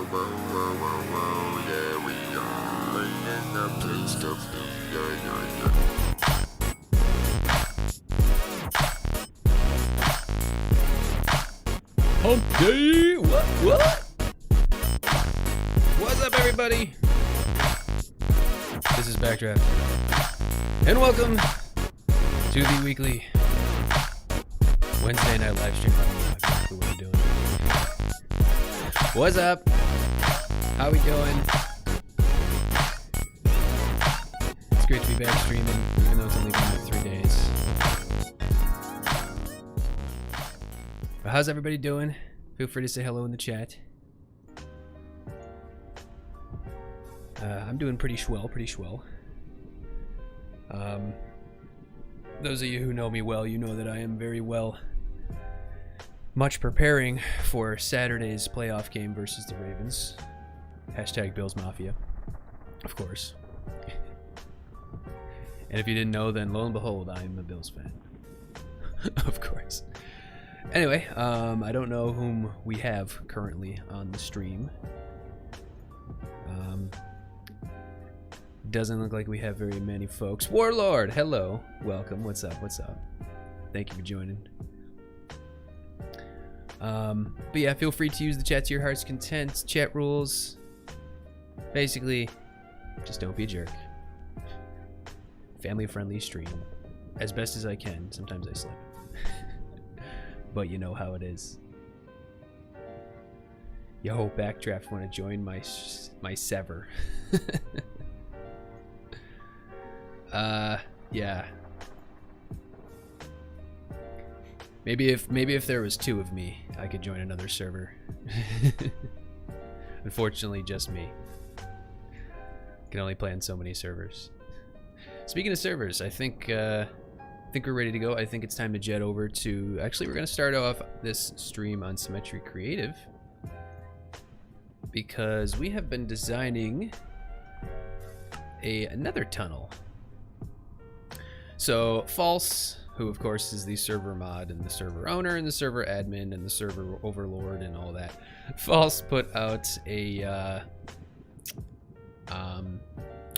Yeah, we are in the place to be. Yeah. Hump day! What? What's up, everybody? This is Backdraft, and welcome to the weekly Wednesday night live stream. I don't know exactly what we're doing. What's up? How we doing? It's great to be back streaming, even though it's only been like 3 days. But how's everybody doing? Feel free to say hello in the chat. I'm doing pretty swell. Those of you who know me well, you know that I am very well much preparing for Saturday's playoff game versus the Ravens. Hashtag Bills Mafia, of course. And if you didn't know, then lo and behold, I'm a Bills fan. Of course. Anyway, I don't know whom we have currently on the stream. Doesn't look like we have very many folks. Warlord, hello, welcome. What's up? Thank you for joining. But yeah, feel free to use the chat to your heart's content. Chat rules. Basically, just don't be a jerk. Family-friendly stream, as best as I can. Sometimes I slip. But you know how it is. Yo, Backdraft, want to join my sever? Yeah. Maybe if there was 2 of me, I could join another server. Unfortunately, just me. Can only play on so many servers. Speaking of servers, I think we're ready to go. I think it's time to jet over to... Actually, we're going to start off this stream on Symmetria Creative, because we have been designing a Nether tunnel. So, False, who of course is the server mod and the server owner and the server admin and the server overlord and all that, False put out a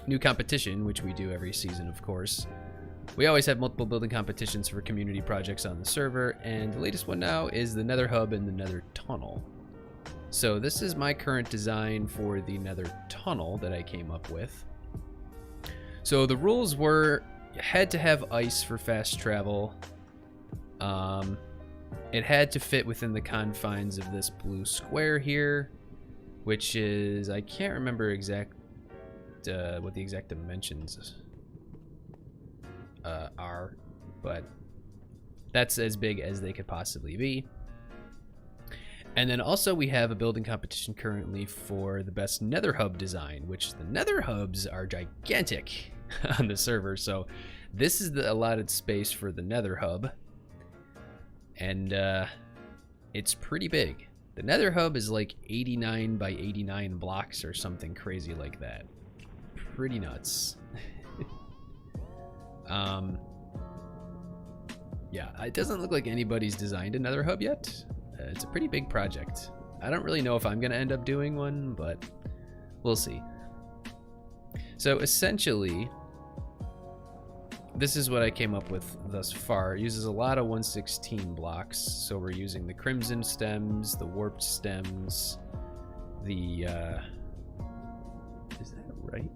new competition, which we do every season, of course. We always have multiple building competitions for community projects on the server, and the latest one now is the Nether Hub and the Nether Tunnel. So this is my current design for the Nether Tunnel that I came up with. So the rules were, you had to have ice for fast travel. It had to fit within the confines of this blue square here, which is, I can't remember what the exact dimensions are, but that's as big as they could possibly be. And then also we have a building competition currently for the best Nether Hub design, which the Nether Hubs are gigantic on the server. So this is the allotted space for the Nether Hub, and it's pretty big. The Nether Hub is like 89 by 89 blocks or something crazy like that. Pretty nuts. Yeah, it doesn't look like anybody's designed a Nether Hub yet. It's a pretty big project. I don't really know if I'm gonna end up doing one, but we'll see. So essentially, this is what I came up with thus far. It uses a lot of 1/16 blocks, so we're using the crimson stems, the warped stems, the is that right?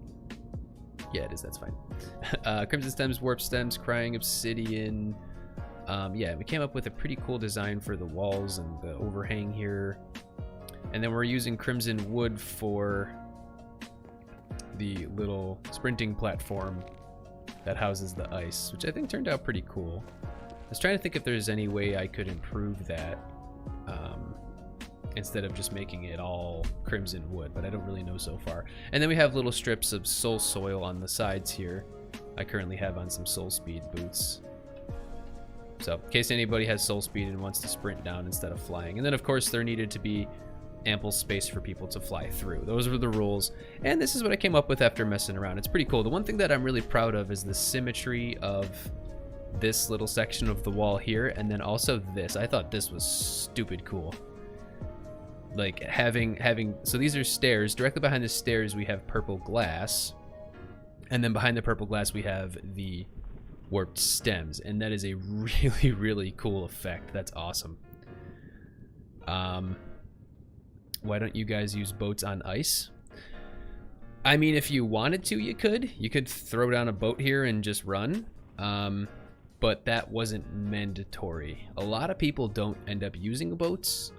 Yeah, it is. That's fine. Crimson stems, warp stems, crying obsidian. Yeah, we came up with a pretty cool design for the walls and the overhang here. And then we're using crimson wood for the little sprinting platform that houses the ice, which I think turned out pretty cool. I was trying to think if there's any way I could improve that instead of just making it all crimson wood, but I don't really know so far. And then we have little strips of soul soil on the sides here. I currently have on some soul speed boots, so in case anybody has soul speed and wants to sprint down instead of flying. And then of course there needed to be ample space for people to fly through. Those were the rules, and this is what I came up with after messing around. It's pretty cool. The one thing that I'm really proud of is the symmetry of this little section of the wall here, and then also this. I thought this was stupid cool. like having so these are stairs. Directly behind the stairs we have purple glass, and then behind the purple glass we have the warped stems, and that is a really, really cool effect. That's awesome. Why don't you guys use boats on ice? I mean, if you wanted to, you could throw down a boat here and just run, but that wasn't mandatory. A lot of people don't end up using boats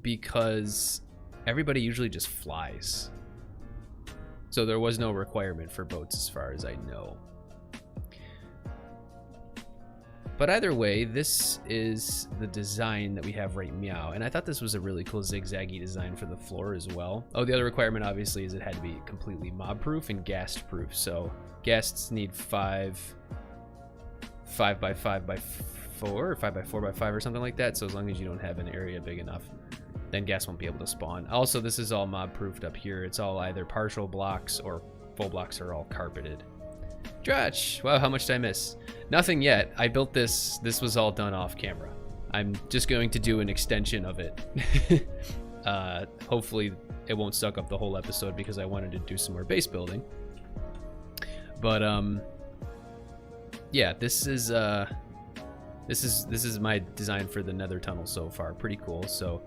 because everybody usually just flies. So there was no requirement for boats as far as I know. But either way, this is the design that we have right meow. And I thought this was a really cool zigzaggy design for the floor as well. Oh, the other requirement obviously is it had to be completely mob proof and ghast proof. So ghasts need 5 by 5 by 4 or 5 by 4 by 5 or something like that. So as long as you don't have an area big enough, then ghast won't be able to spawn. Also, this is all mob proofed up here. It's all either partial blocks or full blocks are all carpeted. Dratch! Wow, how much did I miss? Nothing yet. I built this. This was all done off camera. I'm just going to do an extension of it. Hopefully it won't suck up the whole episode because I wanted to do some more base building. But yeah, this is my design for the Nether tunnel so far. Pretty cool. So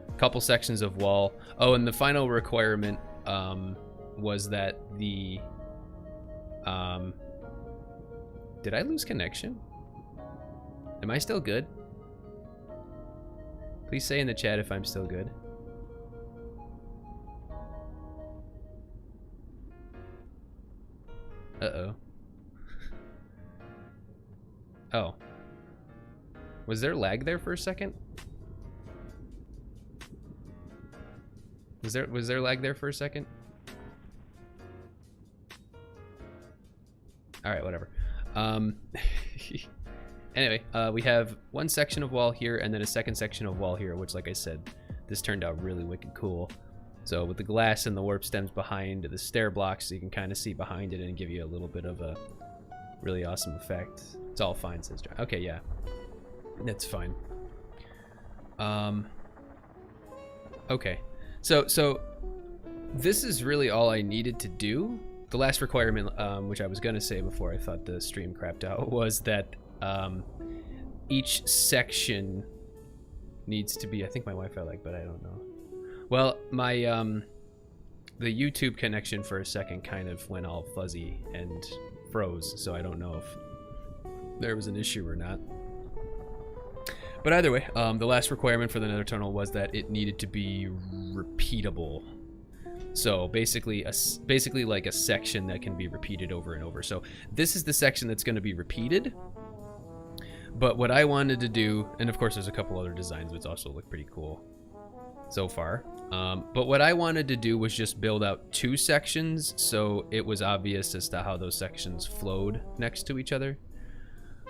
a couple sections of wall. Oh, and the final requirement was that the did I lose connection? Am I still good? Please say in the chat if I'm still good. Uh-oh. Oh. Was there lag there for a second? Was there lag there for a second? All right, whatever. Anyway, we have one section of wall here and then a second section of wall here, which, like I said, this turned out really wicked cool. So with the glass and the warp stems behind the stair blocks, so you can kind of see behind it and give you a little bit of a really awesome effect. It's all fine, says John. Okay, yeah, that's fine. Okay, so this is really all I needed to do. The last requirement, which I was going to say before I thought the stream crapped out, was that each section needs to be, I think my Wi-Fi lagged, but I don't know. Well, my the YouTube connection for a second kind of went all fuzzy and froze, so I don't know if there was an issue or not. But either way, the last requirement for the Nether tunnel was that it needed to be repeatable. So basically like a section that can be repeated over and over. So this is the section that's going to be repeated. But what I wanted to do, and of course there's a couple other designs which also look pretty cool so far. But what I wanted to do was just build out 2 sections so it was obvious as to how those sections flowed next to each other.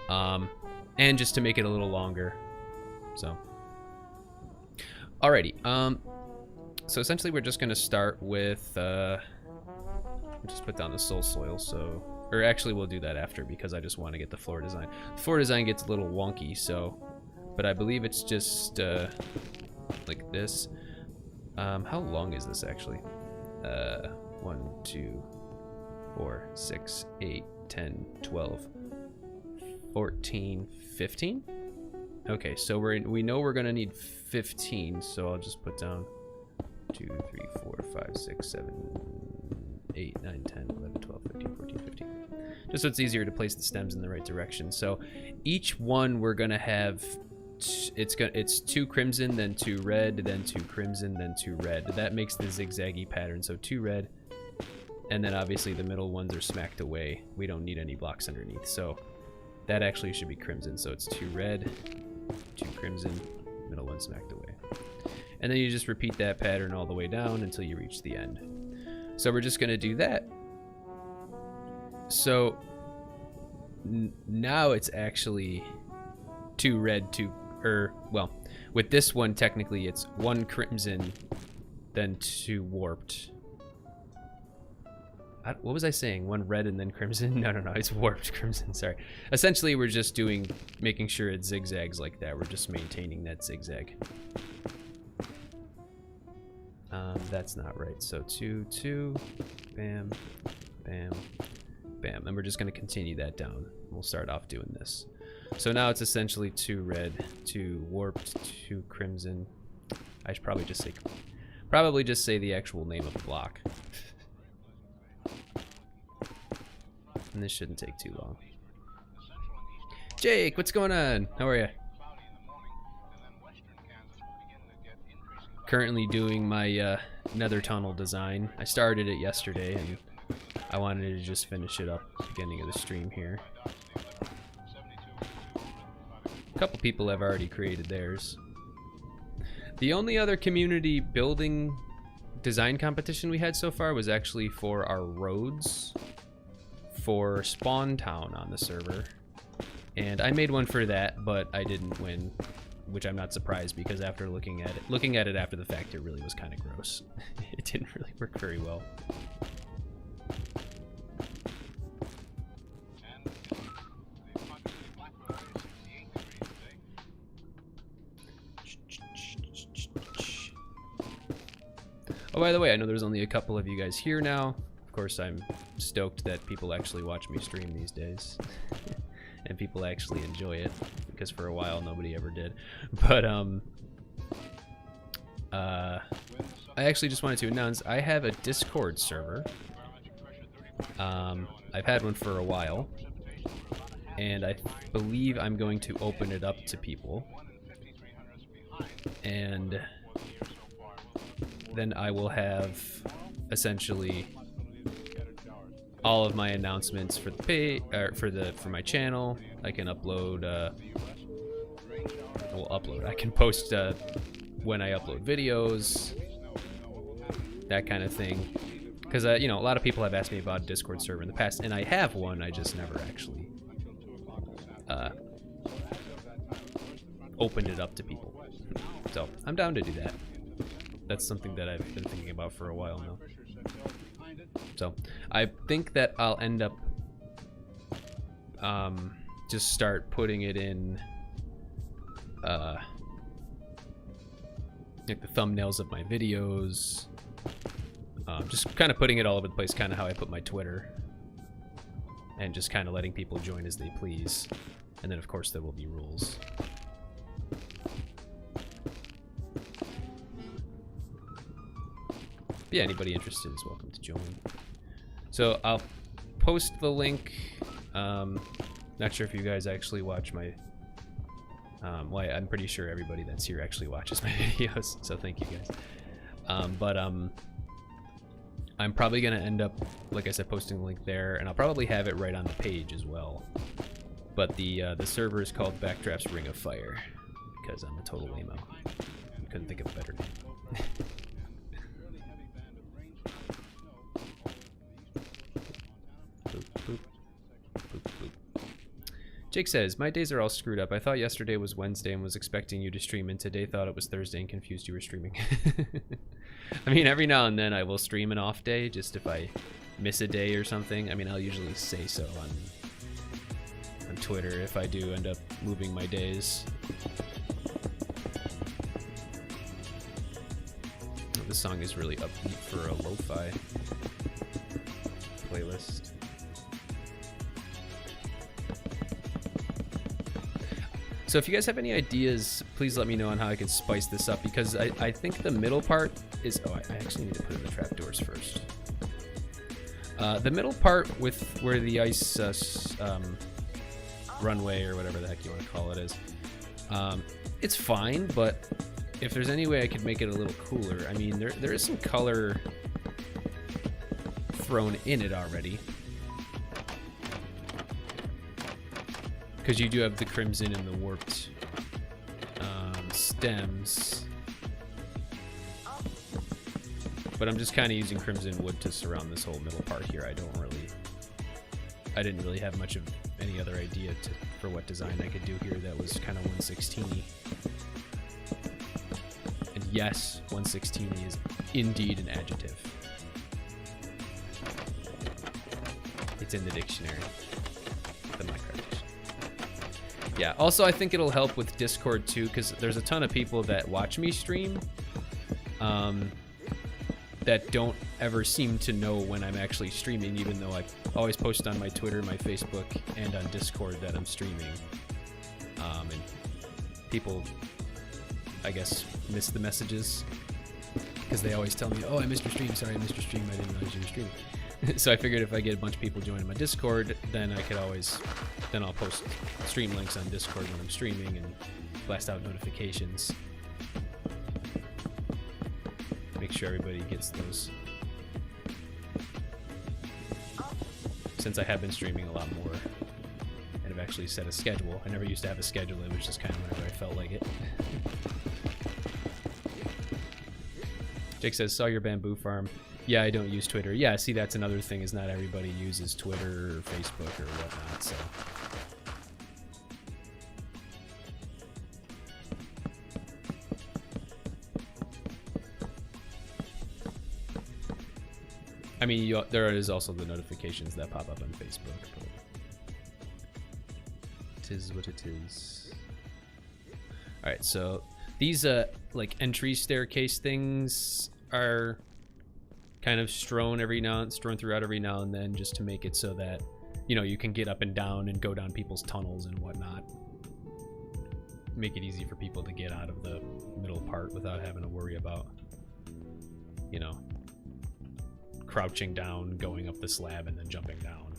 And just to make it a little longer. So. Alrighty. So essentially we're just going to start with, just put down the soul soil, so, or actually we'll do that after because I just want to get the floor design. The floor design gets a little wonky, so, but I believe it's just, like this. How long is this actually? 1, 2, 4, 6, 8, 10, 12, 14, 15? Okay, so we know we're going to need 15, so I'll just put down 2, 3, 4, 5, 6, 7, 8, 9, 10, 11, 12, 13, 14, 15. Just so it's easier to place the stems in the right direction. So each one we're gonna have, it's 2 crimson, then 2 red, then 2 crimson, then 2 red. That makes the zigzaggy pattern. So 2 red, and then obviously the middle ones are smacked away. We don't need any blocks underneath. So that actually should be crimson. So it's 2 red, 2 crimson, middle one smacked away. And then you just repeat that pattern all the way down until you reach the end. So we're just going to do that. So now it's actually 2 red, 2, well, with this one technically it's 1 crimson, then 2 warped. What was I saying? 1 red and then crimson? No, it's warped crimson, sorry. Essentially we're just making sure it zigzags like that. We're just maintaining that zigzag. That's not right. So 2, 2, bam, bam, bam. And we're just going to continue that down. We'll start off doing this. So now it's essentially 2 red, 2 warped, 2 crimson. I should probably just say the actual name of the block. And this shouldn't take too long. Jake, what's going on? How are you? Currently doing my nether tunnel design. I started it yesterday and I wanted to just finish it up at the beginning of the stream here. A couple people have already created theirs. The only other community building design competition we had so far was actually for our roads for Spawn Town on the server. And I made one for that, but I didn't win, which I'm not surprised because after looking at it after the fact, it really was kind of gross. It didn't really work very well. Oh, by the way, I know there's only a couple of you guys here now. Of course, I'm stoked that people actually watch me stream these days. And people actually enjoy it, because for a while nobody ever did. But I actually just wanted to announce I have a Discord server. I've had one for a while, and I believe I'm going to open it up to people, and then I will have essentially all of my announcements for the page, or for my channel. I can upload. I can post when I upload videos, that kind of thing. Because you know, a lot of people have asked me about a Discord server in the past, and I have one. I just never actually opened it up to people. So I'm down to do that. That's something that I've been thinking about for a while now. So I think that I'll end up just start putting it in like the thumbnails of my videos, just kind of putting it all over the place, kind of how I put my Twitter, and just kind of letting people join as they please. And then of course there will be rules. Yeah, anybody interested is welcome to join. So I'll post the link. Not sure if you guys actually watch my well, I'm pretty sure everybody that's here actually watches my videos, so thank you guys. I'm probably gonna end up, like I said, posting the link there, and I'll probably have it right on the page as well. But the server is called Backdraft's Ring of Fire, because I'm a total lame-o. Couldn't think of a better name. Boop, boop, boop, boop. Jake says, my days are all screwed up. I thought yesterday was Wednesday and was expecting you to stream, and today thought it was Thursday and confused you were streaming. I mean, every now and then I will stream an off day, just if I miss a day or something. I mean, I'll usually say so on Twitter if I do end up moving my days. Oh, this song is really upbeat for a lo-fi playlist. So if you guys have any ideas, please let me know on how I can spice this up, because I think the middle part is... Oh, I actually need to put in the trapdoors first. The middle part with where the ice runway, or whatever the heck you want to call it, is, it's fine, but if there's any way I could make it a little cooler... I mean, there is some color thrown in it already. Because you do have the crimson and the warped stems. But I'm just kind of using crimson wood to surround this whole middle part here. I didn't really have much of any other idea for what design I could do here that was kind of 116-y. And yes, 116-y is indeed an adjective. It's in the dictionary. The Minecraft dictionary. Yeah, also I think it'll help with Discord too, because there's a ton of people that watch me stream. that don't ever seem to know when I'm actually streaming, even though I always post on my Twitter, my Facebook, and on Discord that I'm streaming. And people, I guess, miss the messages because they always tell me, "Oh, I missed your stream. Sorry, I missed your stream. I didn't realize you were streaming." So I figured if I get a bunch of people joining my Discord, then I could always, then I'll post stream links on Discord when I'm streaming and blast out notifications. Make sure everybody gets those. Since I have been streaming a lot more and have actually set a schedule. I never used to have a schedule, it was just kind of whenever I felt like it. Jake says, saw your bamboo farm. Yeah, I don't use Twitter. Yeah, see, that's another thing, is not everybody uses Twitter or Facebook or whatnot, so. I mean, there is also the notifications that pop up on Facebook, but it is what it is. All right, so these like entry staircase things are kind of strewn throughout every now and then, just to make it so that, you know, you can get up and down and go down people's tunnels and whatnot. Make it easy for people to get out of the middle part without having to worry about, you know, crouching down, going up the slab, and then jumping down.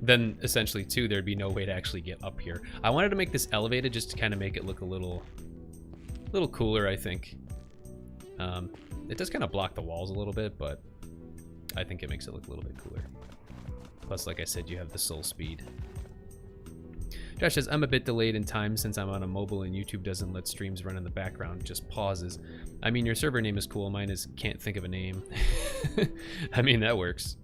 Then essentially too, there'd be no way to actually get up here. I wanted to make this elevated just to kind of make it look a little cooler, I think. It does kind of block the walls a little bit, but I think it makes it look a little bit cooler. Plus, like I said, you have the soul speed. Josh says, I'm a bit delayed in time since I'm on a mobile and YouTube doesn't let streams run in the background, just pauses. I mean, your server name is cool. Mine is can't think of a name. I mean, that works.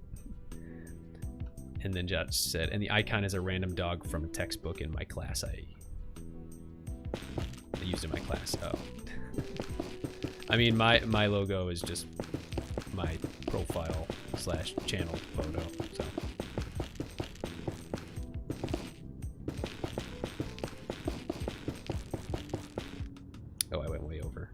And then Josh said, and the icon is a random dog from a textbook in my class. I used in my class. Oh. I mean, my logo is just my profile / channel photo, so. Oh, I went way over.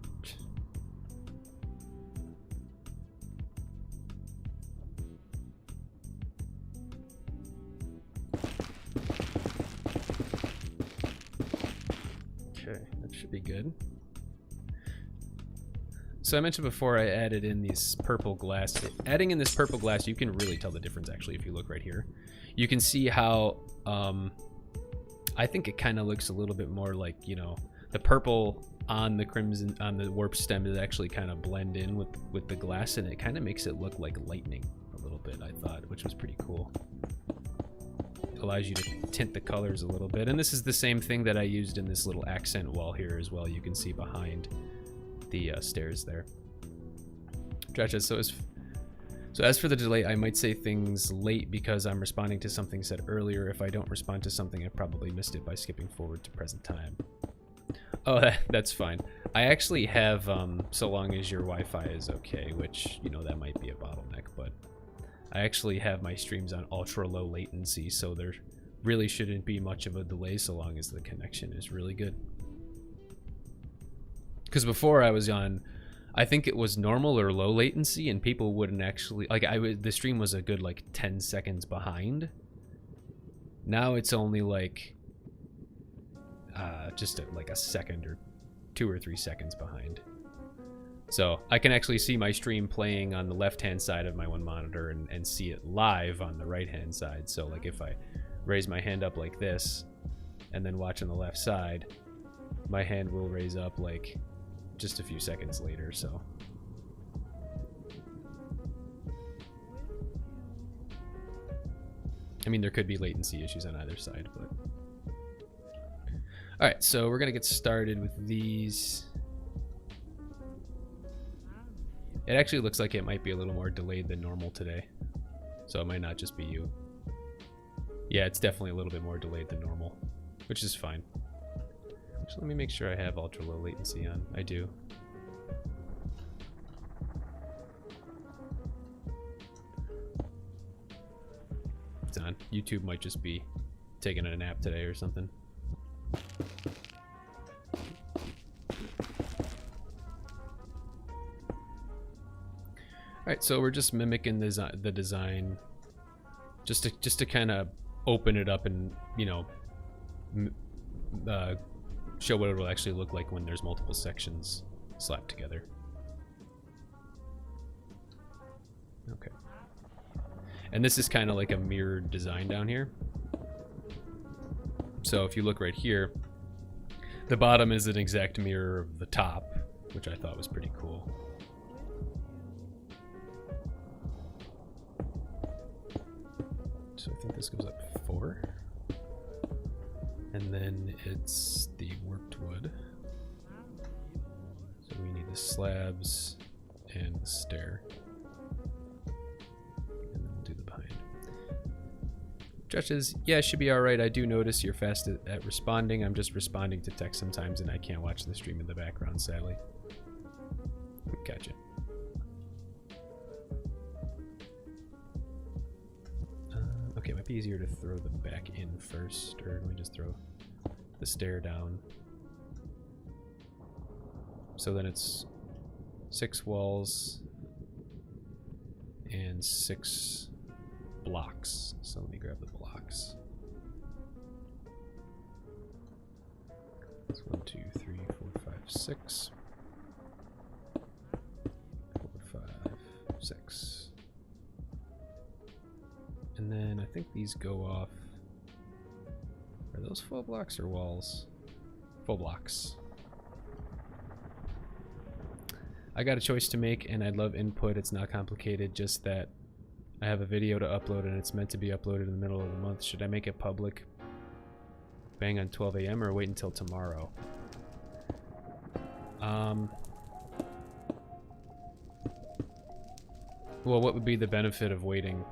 Okay, that should be good. So I mentioned before I added in these purple glass. Adding in this purple glass, you can really tell the difference actually if you look right here. You can see how I think it kind of looks a little bit more like, you know, the purple on the crimson, on the warp stem is actually kind of blend in with the glass, and it kind of makes it look like lightning a little bit, I thought, which was pretty cool. Allows you to tint the colors a little bit. And this is the same thing that I used in this little accent wall here as well. You can see behind the stairs there. Josh says, so as for the delay, I might say things late because I'm responding to something said earlier. If I don't respond to something, I probably missed it by skipping forward to present time. Oh, that's fine. I actually have, so long as your Wi-Fi is okay, which, you know, that might be a bottleneck, but I actually have my streams on ultra low latency, so there really shouldn't be much of a delay so long as the connection is really good. Because before I was on, I think it was normal or low latency, and people wouldn't actually, like, the stream was a good like 10 seconds behind. Now it's only like just like a second or 2 or 3 seconds behind. So I can actually see my stream playing on the left hand side of my one monitor and see it live on the right hand side. So like if I raise my hand up like this and then watch on the left side, my hand will raise up like just a few seconds later. So I mean, there could be latency issues on either side, but all right, so we're gonna get started with these. It actually looks like it might be a little more delayed than normal today, so it might not just be you. Yeah, it's definitely a little bit more delayed than normal, which is fine. Actually, let me make sure I have ultra low latency on. I do. It's on. YouTube might just be taking a nap today or something. Alright, so we're just mimicking the design just to kind of open it up and, you know, show what it will actually look like when there's multiple sections slapped together. Okay. And this is kind of like a mirrored design down here. So if you look right here, the bottom is an exact mirror of the top, which I thought was pretty cool. So I think this goes up 4. And then it's the worked wood. So we need the slabs and the stair. And then we'll do the behind. Josh says, yeah, it should be alright. I do notice you're fast at responding. I'm just responding to text sometimes and I can't watch the stream in the background, sadly. Gotcha. Okay, it might be easier to throw them back in first, or let me just throw the stair down. So then it's 6 walls and 6 blocks. So let me grab the blocks. That's 1, 2, 3, 4, 5, 6. 4, 5, 6. And then I think these go off. Are those full blocks or walls? Full blocks. I got a choice to make and I'd love input. It's not complicated, just that I have a video to upload and it's meant to be uploaded in the middle of the month. Should I make it public bang on 12 a.m. or wait until tomorrow? Well, what would be the benefit of waiting?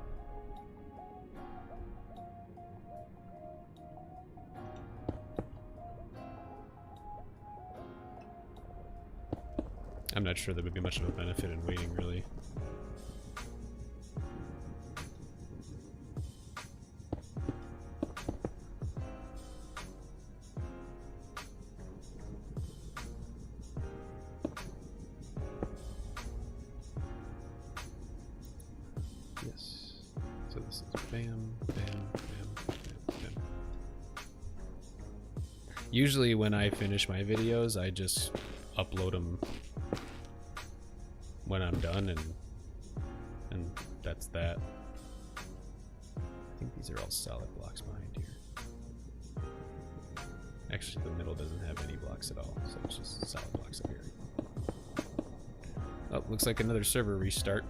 I'm not sure there would be much of a benefit in waiting, really. Yes. So this is bam, bam, bam, bam, bam. Usually when I finish my videos, I just upload them when I'm done, and that's that. I think these are all solid blocks behind here. Actually, the middle doesn't have any blocks at all, so it's just solid blocks up here. Oh, looks like another server restart.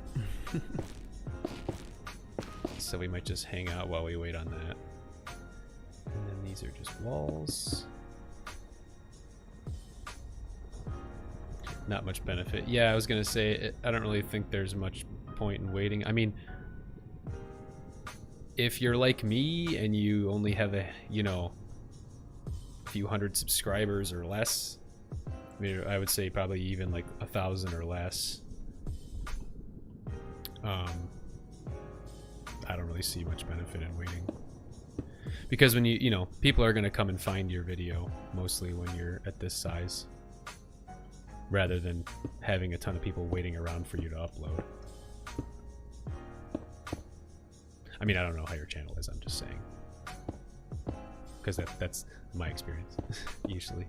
So we might just hang out while we wait on that. And then these are just walls. Not much benefit. Yeah, I was gonna say, I don't really think there's much point in waiting. I mean, if you're like me and you only have a, you know, a few hundred subscribers or less, I mean, I would say probably even like 1,000 or less. I don't really see much benefit in waiting. Because when you know, people are gonna come and find your video mostly when you're at this size, rather than having a ton of people waiting around for you to upload. I mean, I don't know how your channel is, I'm just saying. Because that's my experience, usually.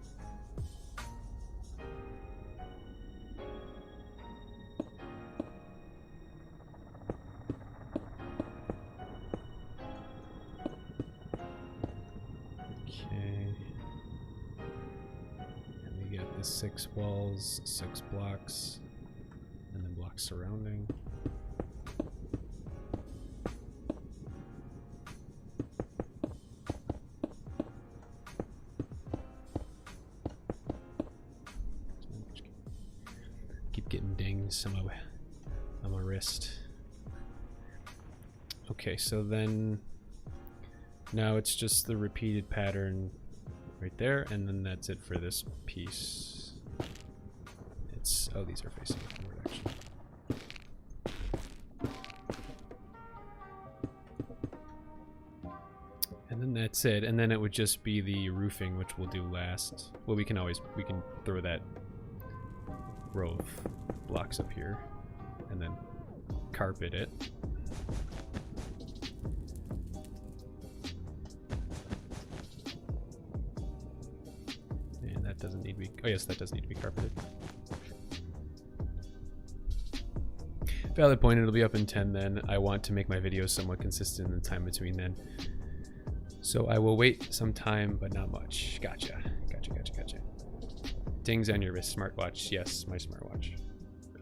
Okay. 6 walls, 6 blocks, and then blocks surrounding. Keep getting dings on my wrist. Okay, so then now it's just the repeated pattern right there, and then that's it for this piece. It's, oh, these are facing forward actually. And then that's it, and then it would just be the roofing, which we'll do last. Well, we can throw that row of blocks up here, and then carpet it. And that doesn't need to be, oh yes, that does need to be carpeted. Valid point, it'll be up in 10 then. I want to make my videos somewhat consistent in the time between then. So I will wait some time, but not much. Gotcha. Gotcha. Dings on your wrist smartwatch. Yes, my smartwatch.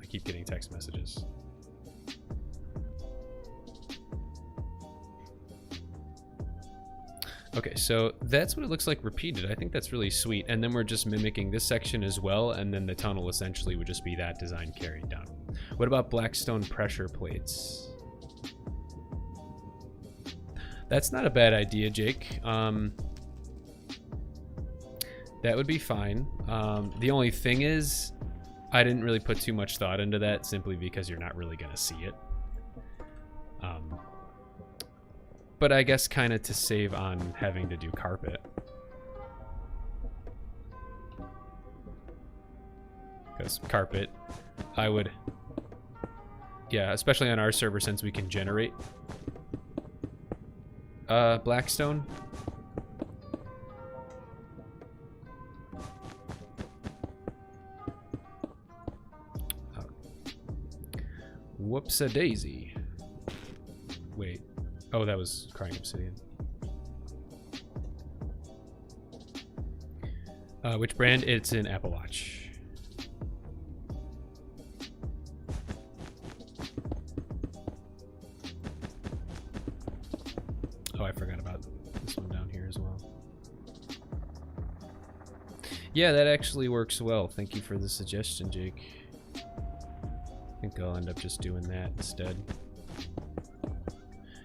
I keep getting text messages. Okay, so that's what it looks like repeated. I think that's really sweet. And then we're just mimicking this section as well, and then the tunnel essentially would just be that design carried down. What about Blackstone pressure plates? That's not a bad idea, Jake. That would be fine. The only thing is, I didn't really put too much thought into that simply because you're not really gonna see it. But I guess kind of to save on having to do carpet. Because carpet, I would, yeah, especially on our server since we can generate Blackstone. Oh. Whoops-a-daisy. Wait. Oh, that was Crying Obsidian. Which brand? It's in Apple Watch. Oh, I forgot about this one down here as well. Yeah, that actually works well. Thank you for the suggestion, Jake. I think I'll end up just doing that instead.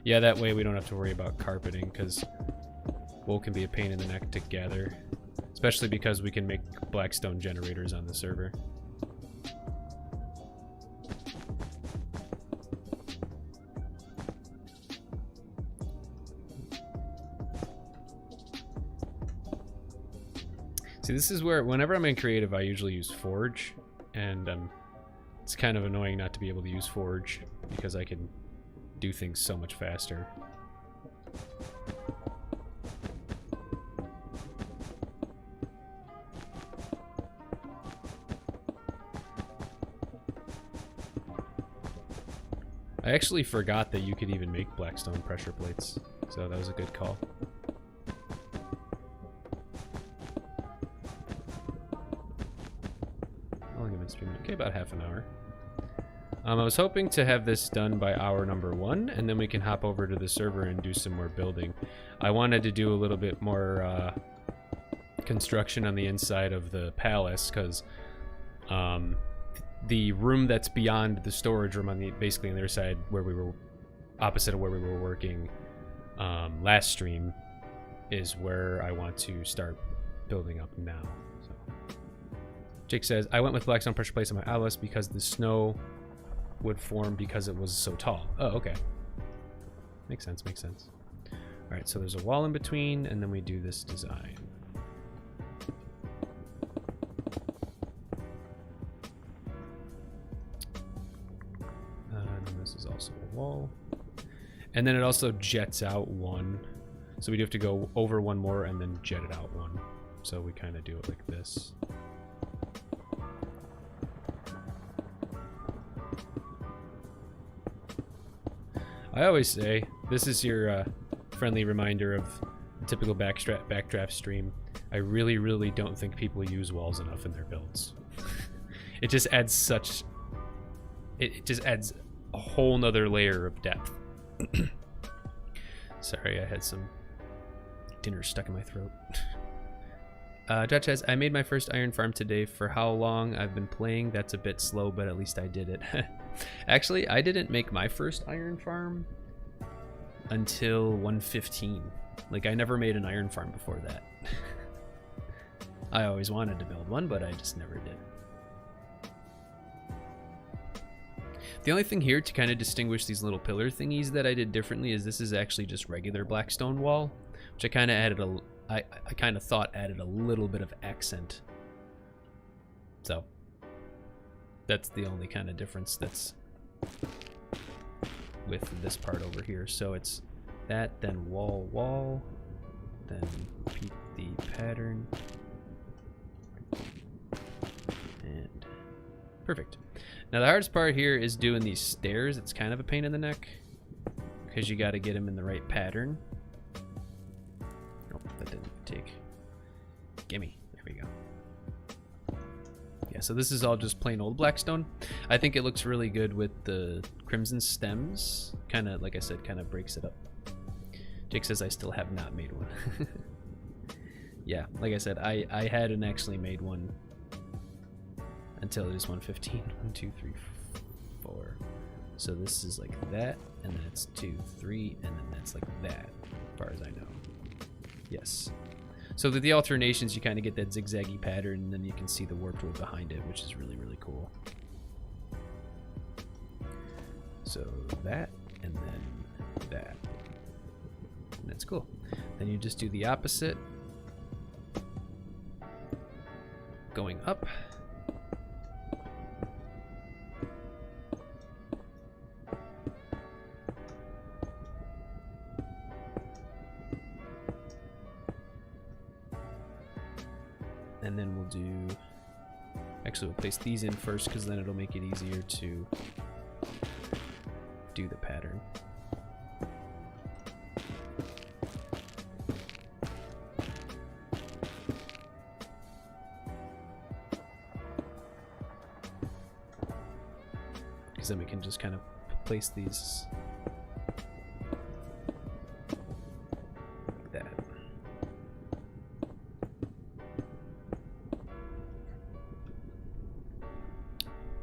Yeah, that way we don't have to worry about carpeting, because wool can be a pain in the neck to gather. Especially because we can make Blackstone generators on the server. See, this is where, whenever I'm in creative, I usually use Forge, and it's kind of annoying not to be able to use Forge, because I can do things so much faster. I actually forgot that you could even make Blackstone pressure plates, so that was a good call. How long have I been streaming? Okay, about half an hour. I was hoping to have this done by hour number 1, and then we can hop over to the server and do some more building. I wanted to do a little bit more construction on the inside of the palace, because the room that's beyond the storage room on the basically on the other side, where we were opposite of where we were working last stream, is where I want to start building up now. So Jake says, I went with Blackstone pressure plates on my Atlas because the snow would form because it was so tall. Oh, okay. Makes sense, makes sense. All right, so there's a wall in between, and then we do this design. And then this is also a wall. And then it also jets out one. So we do have to go over one more and then jet it out one. So we kind of do it like this. I always say, this is your friendly reminder of typical backdraft stream. I really, really don't think people use walls enough in their builds. It just adds such... It just adds a whole nother layer of depth. Sorry, I had some dinner stuck in my throat. Judge says, I made my first iron farm today. For how long I've been playing, that's a bit slow, but at least I did it. Actually, I didn't make my first iron farm until 1:15. Like, I never made an iron farm before that. I always wanted to build one, but I just never did. The only thing here to kind of distinguish these little pillar thingies that I did differently is this is actually just regular Blackstone wall, which I kind of added a... I kind of thought added a little bit of accent. So that's the only kind of difference that's with this part over here. So it's that, then wall, wall, then repeat the pattern. And perfect. Now the hardest part here is doing these stairs. It's kind of a pain in the neck because you got to get them in the right pattern. Nope, that didn't take. Gimme. There we go. Yeah, so this is all just plain old blackstone. I think it looks really good with the crimson stems. Kind of, like I said, kind of breaks it up. Jake says I still have not made one. Yeah, like I said, I hadn't actually made one until it is 115. 1, 2, 3, 4. So this is like that, and then it's 2, 3, and then that's like that, as far as I know. Yes. So with the alternations, you kind of get that zigzaggy pattern, and then you can see the warped wood behind it, which is really, really cool. So that, and then that. And that's cool. Then you just do the opposite. Going up. And then we'll do, actually we'll place these in first because then it'll make it easier to do the pattern. Because then we can just kind of place these like that.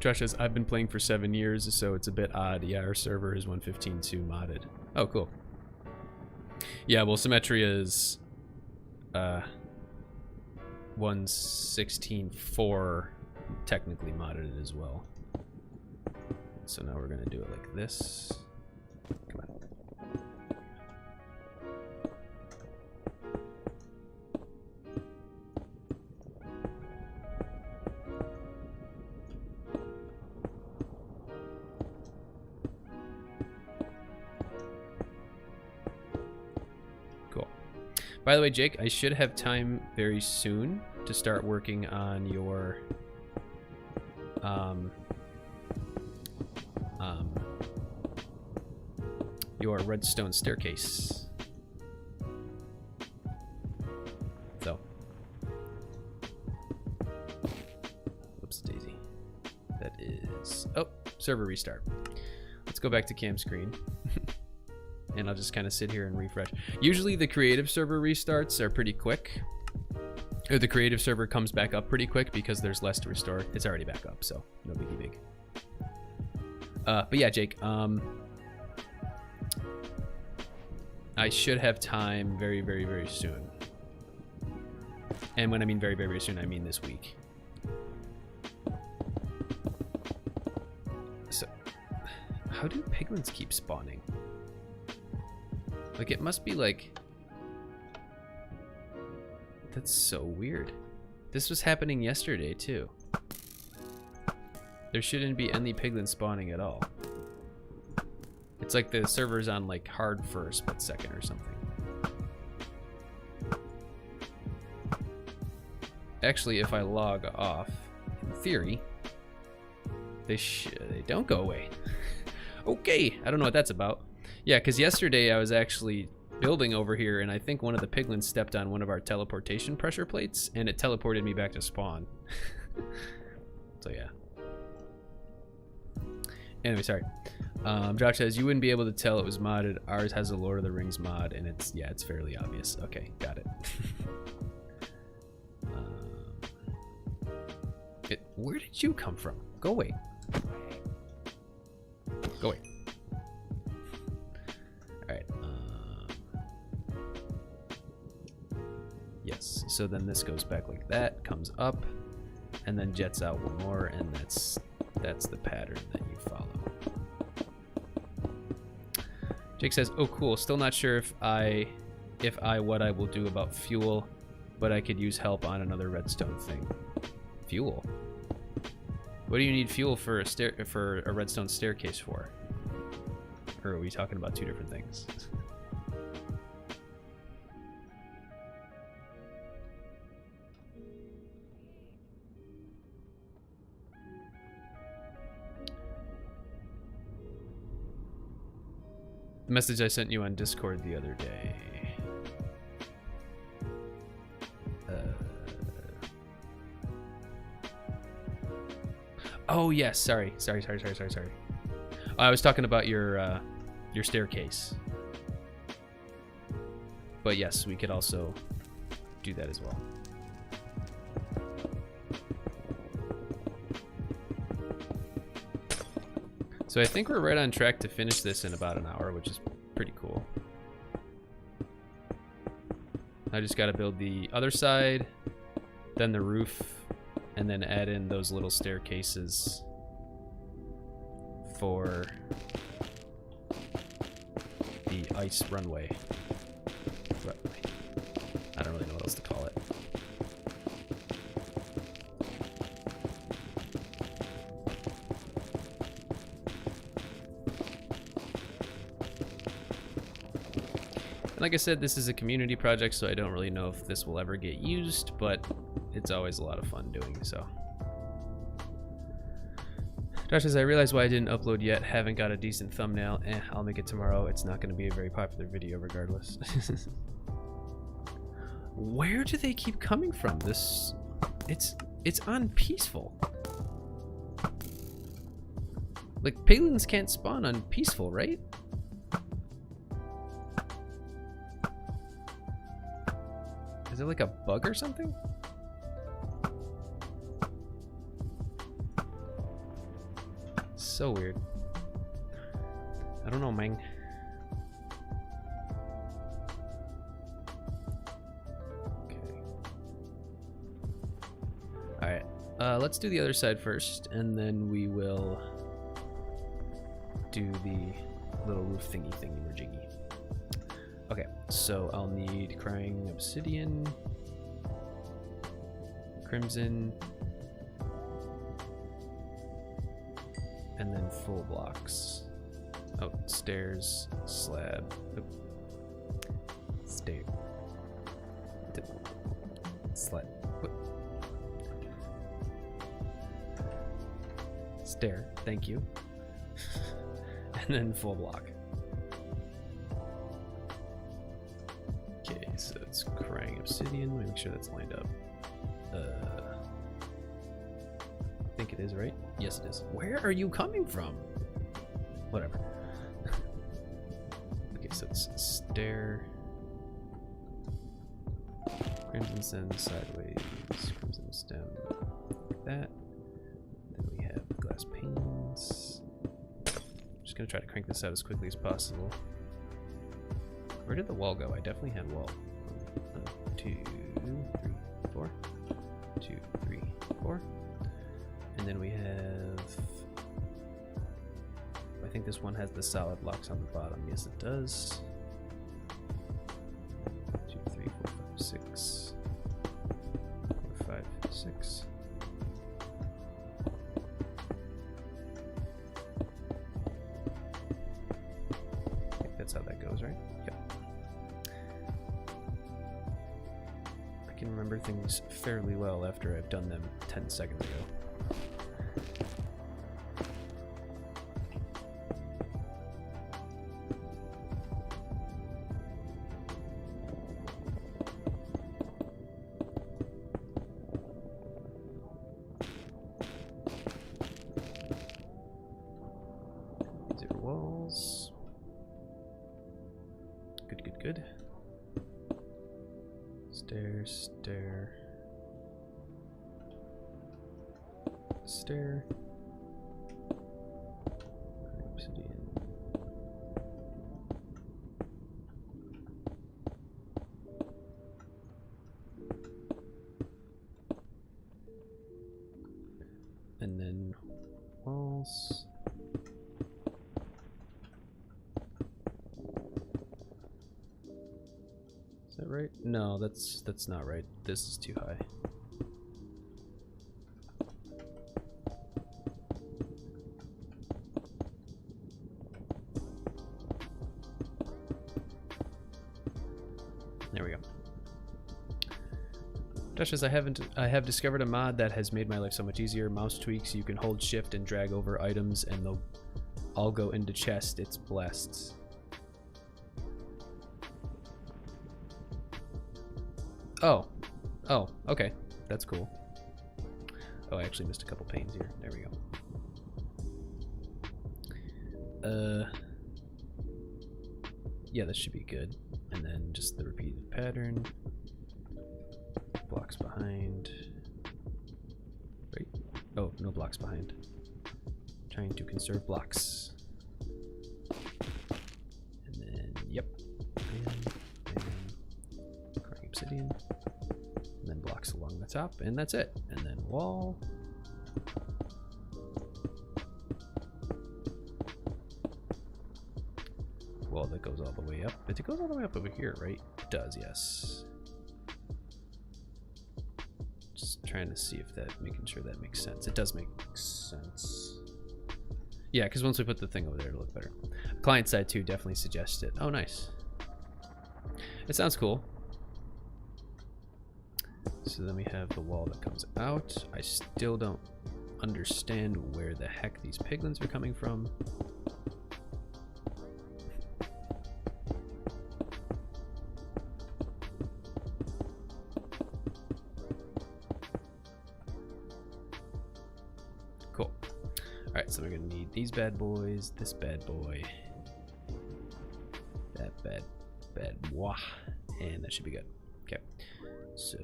Josh says, I've been playing for 7 years, so it's a bit odd. Yeah, our server is 115.2 modded. Oh, cool. Yeah, well, Symmetria is 116.4 technically modded as well. So now we're going to do it like this. Come on. Cool. By the way, Jake, I should have time very soon to start working on your redstone staircase. So, whoops, daisy. That is, oh, server restart. Let's go back to cam screen. And I'll just kind of sit here and refresh. Usually the creative server restarts are pretty quick. Or the creative server comes back up pretty quick because there's less to restore. It's already back up, so no biggie big. But yeah, Jake, I should have time very, very, very soon. And when I mean very, very, very soon, I mean this week. So, how do piglins keep spawning? Like, it must be like... That's so weird. This was happening yesterday, too. There shouldn't be any piglins spawning at all. It's like the server's on like hard for a split second or something. Actually, if I log off, in theory, they don't go away. Okay, I don't know what that's about. Yeah, because yesterday I was actually building over here, and I think one of the piglins stepped on one of our teleportation pressure plates, and it teleported me back to spawn. So yeah. Anyway, sorry. Josh says, you wouldn't be able to tell it was modded. Ours has a Lord of the Rings mod, and it's, yeah, it's fairly obvious. Okay, got it. Where did you come from? Go away. Go away. Alright. Yes, so then this goes back like that, comes up, and then jets out one more, and that's the pattern that you follow. Jake says, oh cool, still not sure what I will do about fuel, but I could use help on another redstone thing. Fuel? What do you need fuel for a redstone staircase for? Or are we talking about two different things? The message I sent you on Discord the other day. Oh yes, sorry. I was talking about your staircase. But yes, we could also do that as well. So I think we're right on track to finish this in about an hour, which is pretty cool. I just got to build the other side, then the roof, and then add in those little staircases for the ice runway. I don't really know what else to call it. And like I said, this is a community project, so I don't really know if this will ever get used, but it's always a lot of fun doing so. Josh says, I realize why I didn't upload yet. Haven't got a decent thumbnail. I'll make it tomorrow. It's not going to be a very popular video regardless. Where do they keep coming from? This, it's on peaceful. Like, Palins can't spawn on peaceful, right? Is it like a bug or something? So weird. I don't know, man. Okay. Alright. Let's do the other side first, and then we will do the little roof thingy-majiggy. Okay, so I'll need crying obsidian, crimson, and then full blocks. Oh, stairs, slab, stair, slab, stair, thank you, and then full block. Okay, so it's crying obsidian. Let me make sure that's lined up. I think it is, right? Yes, it is. Where are you coming from? Whatever. Okay, so it's stair. Crimson stem sideways. Crimson stem like that. Then we have glass panes. Just gonna try to crank this out as quickly as possible. Where did the wall go? I definitely had wall. 2, 3, 4. 2, 3, 4. And then we have, I think this one has the solid blocks on the bottom. Yes, it does. 2, 3, 4, 5, 6. 4, 5, 6. I think that's how that goes, right? Yep. I can remember things fairly well after I've done them 10 seconds ago. Good. Stair, stair, stair. Obsidian. And then walls. Is that right? No, that's not right. This is too high. Josh says, I have discovered a mod that has made my life so much easier. Mouse tweaks, you can hold shift and drag over items and they'll all go into chest. It's blessed. Oh. Oh, okay. That's cool. Oh, I actually missed a couple panes here. There we go. Yeah, that should be good. And then just the repeated pattern. Blocks behind. Right? Oh, no blocks behind. Trying to conserve blocks. And then, yep. And crying obsidian. And then blocks along the top, and that's it. And then wall. Wall that goes all the way up. But it goes all the way up over here, right? It does, yes. Just trying to see if making sure that makes sense. It does make sense. Yeah, because once we put the thing over there, it'll look better. Client side too, definitely suggest it. Oh, nice. It sounds cool. So then we have the wall that comes out. I still don't understand where the heck these piglins are coming from. Cool. Alright, so we're gonna need these bad boys, this bad boy, that bad boy, and that should be good. Okay, so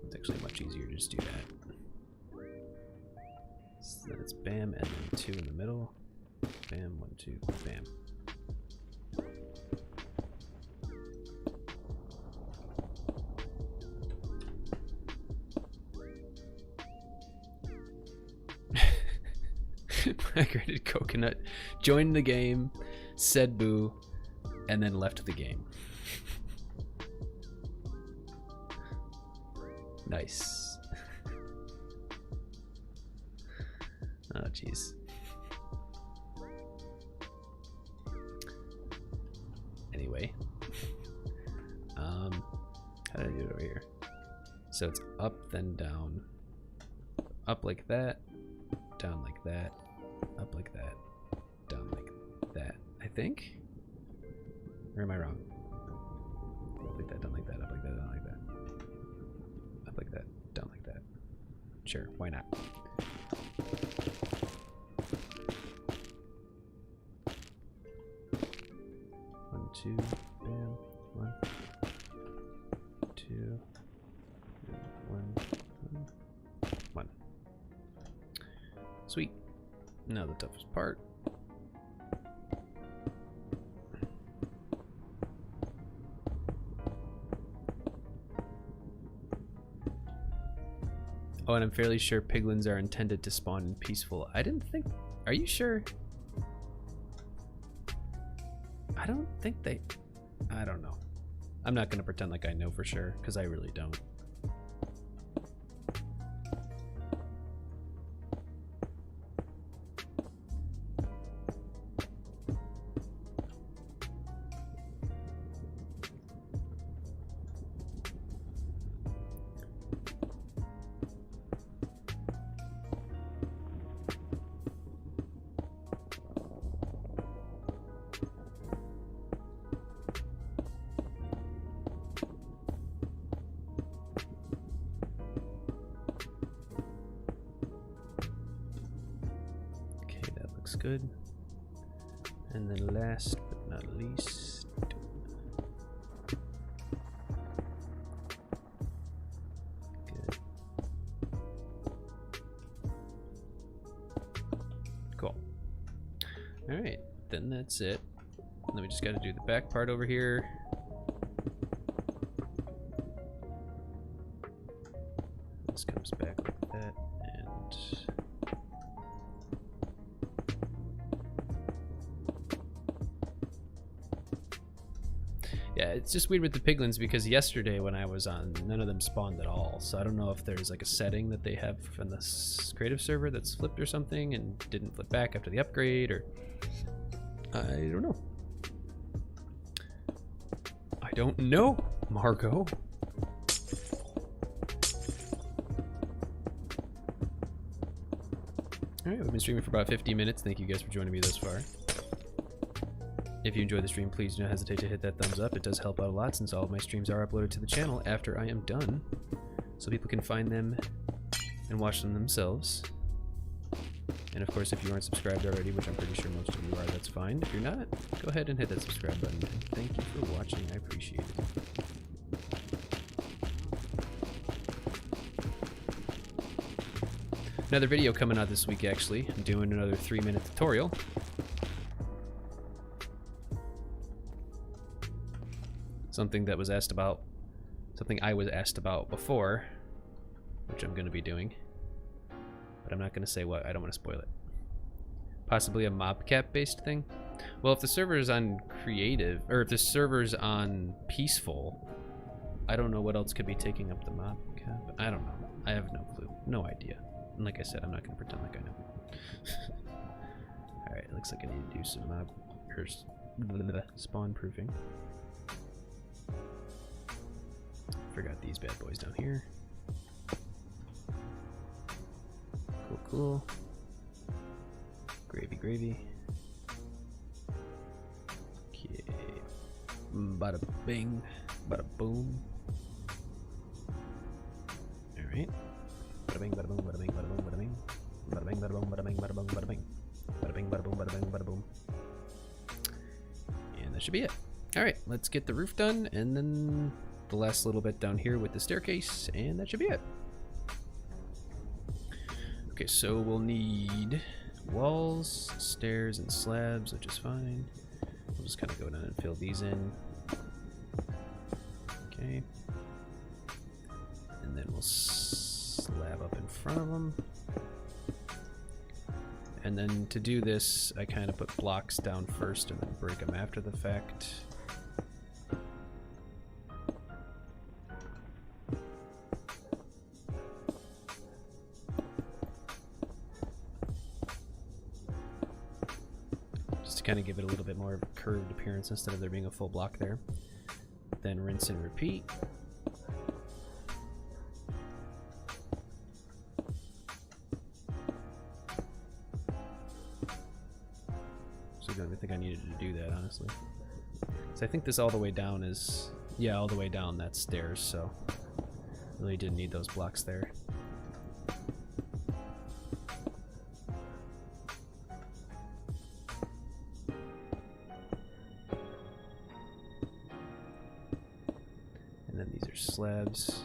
it's actually much easier to just do that. So then it's bam, and then 2 in the middle. Bam, 1, 2, bam. Migrated coconut, joined the game, said boo, and then left the game. Nice. Oh, jeez. Anyway. How did I do it over here? So it's up, then down. Up like that, down like that, up like that, down like that, I think? Or am I wrong? Up like that, down like that, up like that, down like that. Up like that, down like that. Sure, why not? One, two, bam, 1, 2, 1, 1. Sweet. Now the toughest part. Oh, and I'm fairly sure piglins are intended to spawn in peaceful. I didn't think... Are you sure? I don't think they... I don't know. I'm not going to pretend like I know for sure, because I really don't. Good. And then last but not least, good. Cool. All right, then that's it. And then we just got to do the back part over here. This comes back like that, and yeah, it's just weird with the piglins because yesterday when I was on, none of them spawned at all. So I don't know if there's like a setting that they have in the creative server that's flipped or something and didn't flip back after the upgrade, or I don't know. I don't know, Margot. Alright, we've been streaming for about 50 minutes. Thank you guys for joining me thus far. If you enjoyed the stream, please do not hesitate to hit that thumbs up. It does help out a lot since all of my streams are uploaded to the channel after I am done, so people can find them and watch them themselves. And of course, if you aren't subscribed already, which I'm pretty sure most of you are, that's fine. If you're not, go ahead and hit that subscribe button. And thank you for watching. I appreciate it. Another video coming out this week, actually. I'm doing another 3-minute tutorial. Something that was asked about, something I was asked about before, which I'm going to be doing. But I'm not going to say what, I don't want to spoil it. Possibly a mobcap based thing? Well, if the server's on creative, or if the server's on peaceful, I don't know what else could be taking up the mobcap. I don't know. I have no clue. No idea. And like I said, I'm not going to pretend like I know. Alright, looks like I need to do some spawn proofing. Forgot these bad boys down here. Cool, cool. Gravy, gravy. Okay. Bada bing, bada boom. Alright. Bada bing, bada boom, bada bing, bada boom, bada bing. Bada bing, bada boom, bada bing, bada boom, bada bing. Bada bing, bada boom, bada bing, bada boom. And that should be it. Alright, let's get the roof done, and then the last little bit down here with the staircase, and that should be it. Okay, so we'll need walls, stairs, and slabs, which is fine. We'll just kind of go down and fill these in. Okay. And then we'll slab up in front of them. And then to do this, I kind of put blocks down first and then break them after the fact. Kind of give it a little bit more of a curved appearance instead of there being a full block there. Then rinse and repeat. So I don't even think I needed to do that, honestly. So I think this all the way down is, yeah, all the way down that's stairs, so really didn't need those blocks there. Slabs.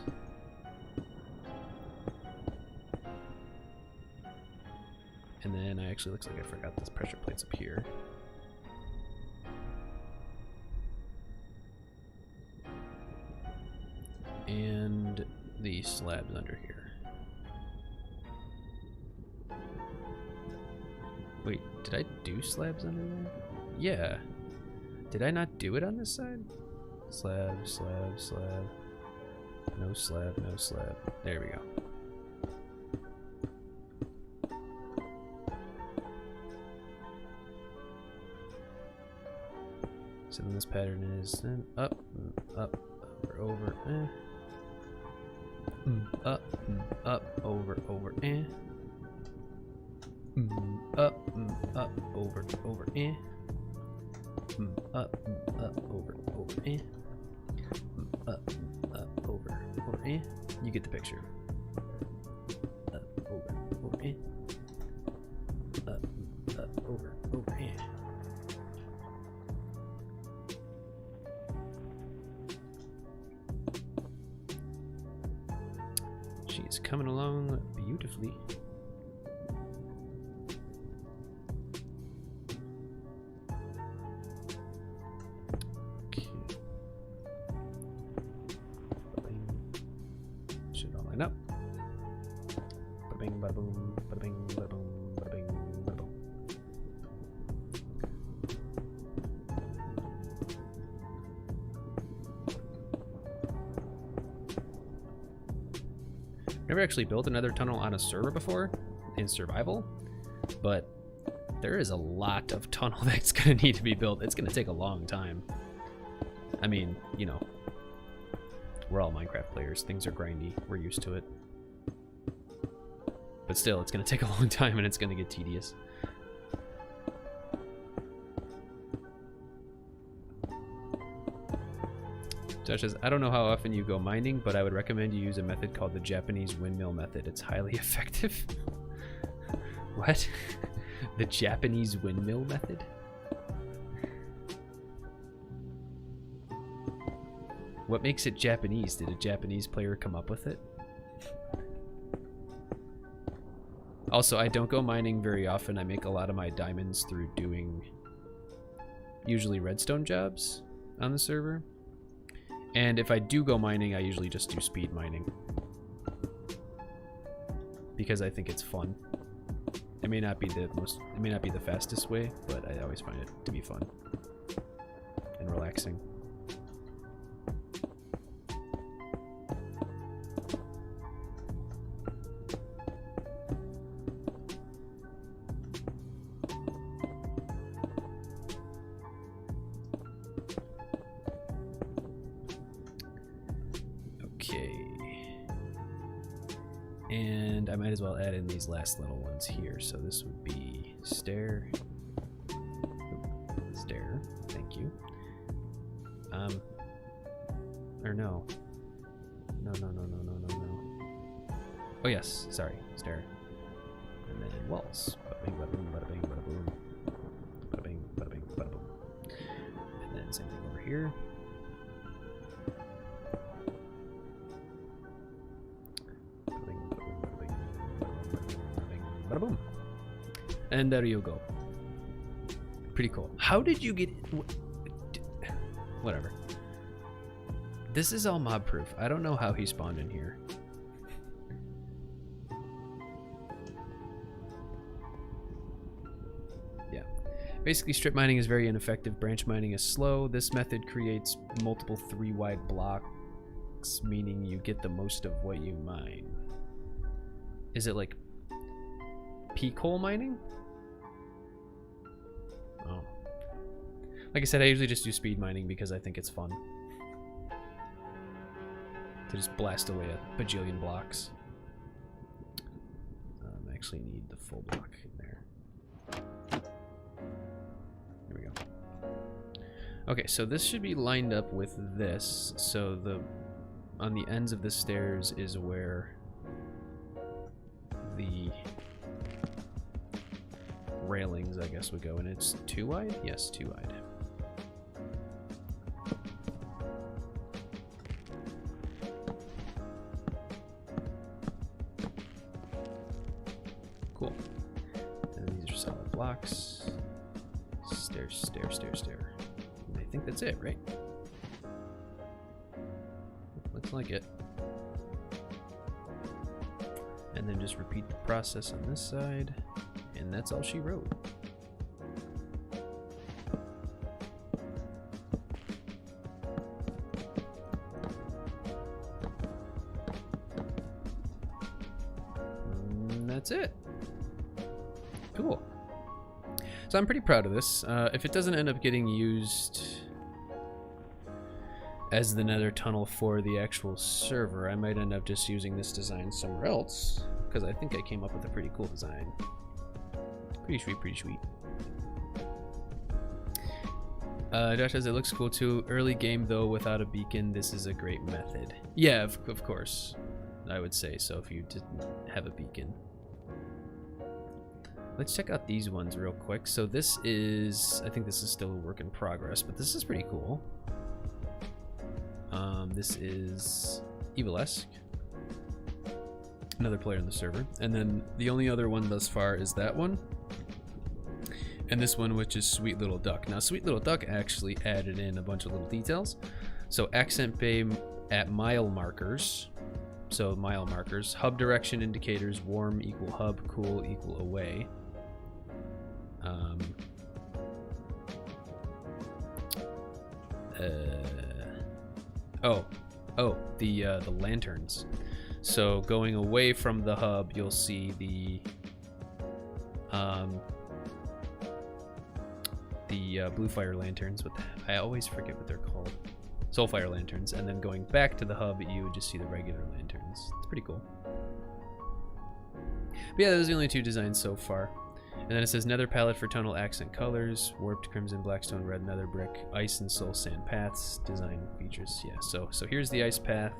And then I actually looks like I forgot this pressure plates up here. And the slabs under here. Wait, did I do slabs under there? Yeah. Did I not do it on this side? Slab, slab, slab. No slab, no slab. There we go. So then this pattern is then up, up, over, up, over, up, over, up, over, over, you get the picture. Up, over, up, over, She's coming along beautifully. Never actually built another tunnel on a server before in survival, but there is a lot of tunnel that's gonna need to be built. It's gonna take a long time. I mean, you know, we're all Minecraft players. Things are grindy. We're used to it. But still, it's going to take a long time and it's going to get tedious. Josh says, I don't know how often you go mining, but I would recommend you use a method called the Japanese windmill method. It's highly effective. What? The Japanese windmill method? What makes it Japanese? Did a Japanese player come up with it? Also, I don't go mining very often. I make a lot of my diamonds through doing usually redstone jobs on the server. And if I do go mining, I usually just do speed mining. Because I think it's fun. It may not be the fastest way, but I always find it to be fun and relaxing. And I might as well add in these last little ones here. So this would be stair, stair, thank you. Or no. No. Oh yes, sorry, stair. And then walls. Bada bing, bada boom, bada bing, bada boom. Bada bing, bada bing, bada boom. And then same thing over here. Boom. And there you go. Pretty cool. How did you get... Whatever. This is all mob proof. I don't know how he spawned in here. Yeah. Basically, strip mining is very ineffective. Branch mining is slow. This method creates multiple 3-wide blocks, meaning you get the most of what you mine. Is it like peak hole mining? Oh. Like I said, I usually just do speed mining because I think it's fun. To just blast away a bajillion blocks. I actually need the full block in there. There we go. Okay, so this should be lined up with this. So on the ends of the stairs is where the railings, I guess, would go, and it's 2 wide? Yes, 2 wide. Cool. And these are solid blocks. Stair, stair, stair, stair. And I think that's it, right? Looks like it. And then just repeat the process on this side. And that's all she wrote. And that's it. Cool. So I'm pretty proud of this. If it doesn't end up getting used as the Nether tunnel for the actual server, I might end up just using this design somewhere else, because I think I came up with a pretty cool design. Pretty sweet, pretty sweet. Josh says it looks cool too. Early game though, without a beacon, this is a great method. Yeah, of course. I would say so if you didn't have a beacon. Let's check out these ones real quick. So this is, I think this is still a work in progress, but this is pretty cool. This is Evil-esque. Another player in the server. And then the only other one thus far is that one. And this one, which is Sweet Little Duck. Now, Sweet Little Duck actually added in a bunch of little details. So accent bay at mile markers. So mile markers. Hub direction indicators. Warm equal hub. Cool equal away. The lanterns. So going away from the hub, you'll see the blue fire lanterns. I always forget what they're called. Soulfire lanterns, and then going back to the hub, you would just see the regular lanterns. It's pretty cool. But yeah, those are the only 2 designs so far. And then it says Nether palette for tonal accent colors, warped crimson, blackstone, red nether brick, ice and soul sand paths, design features. Yeah, so here's the ice path,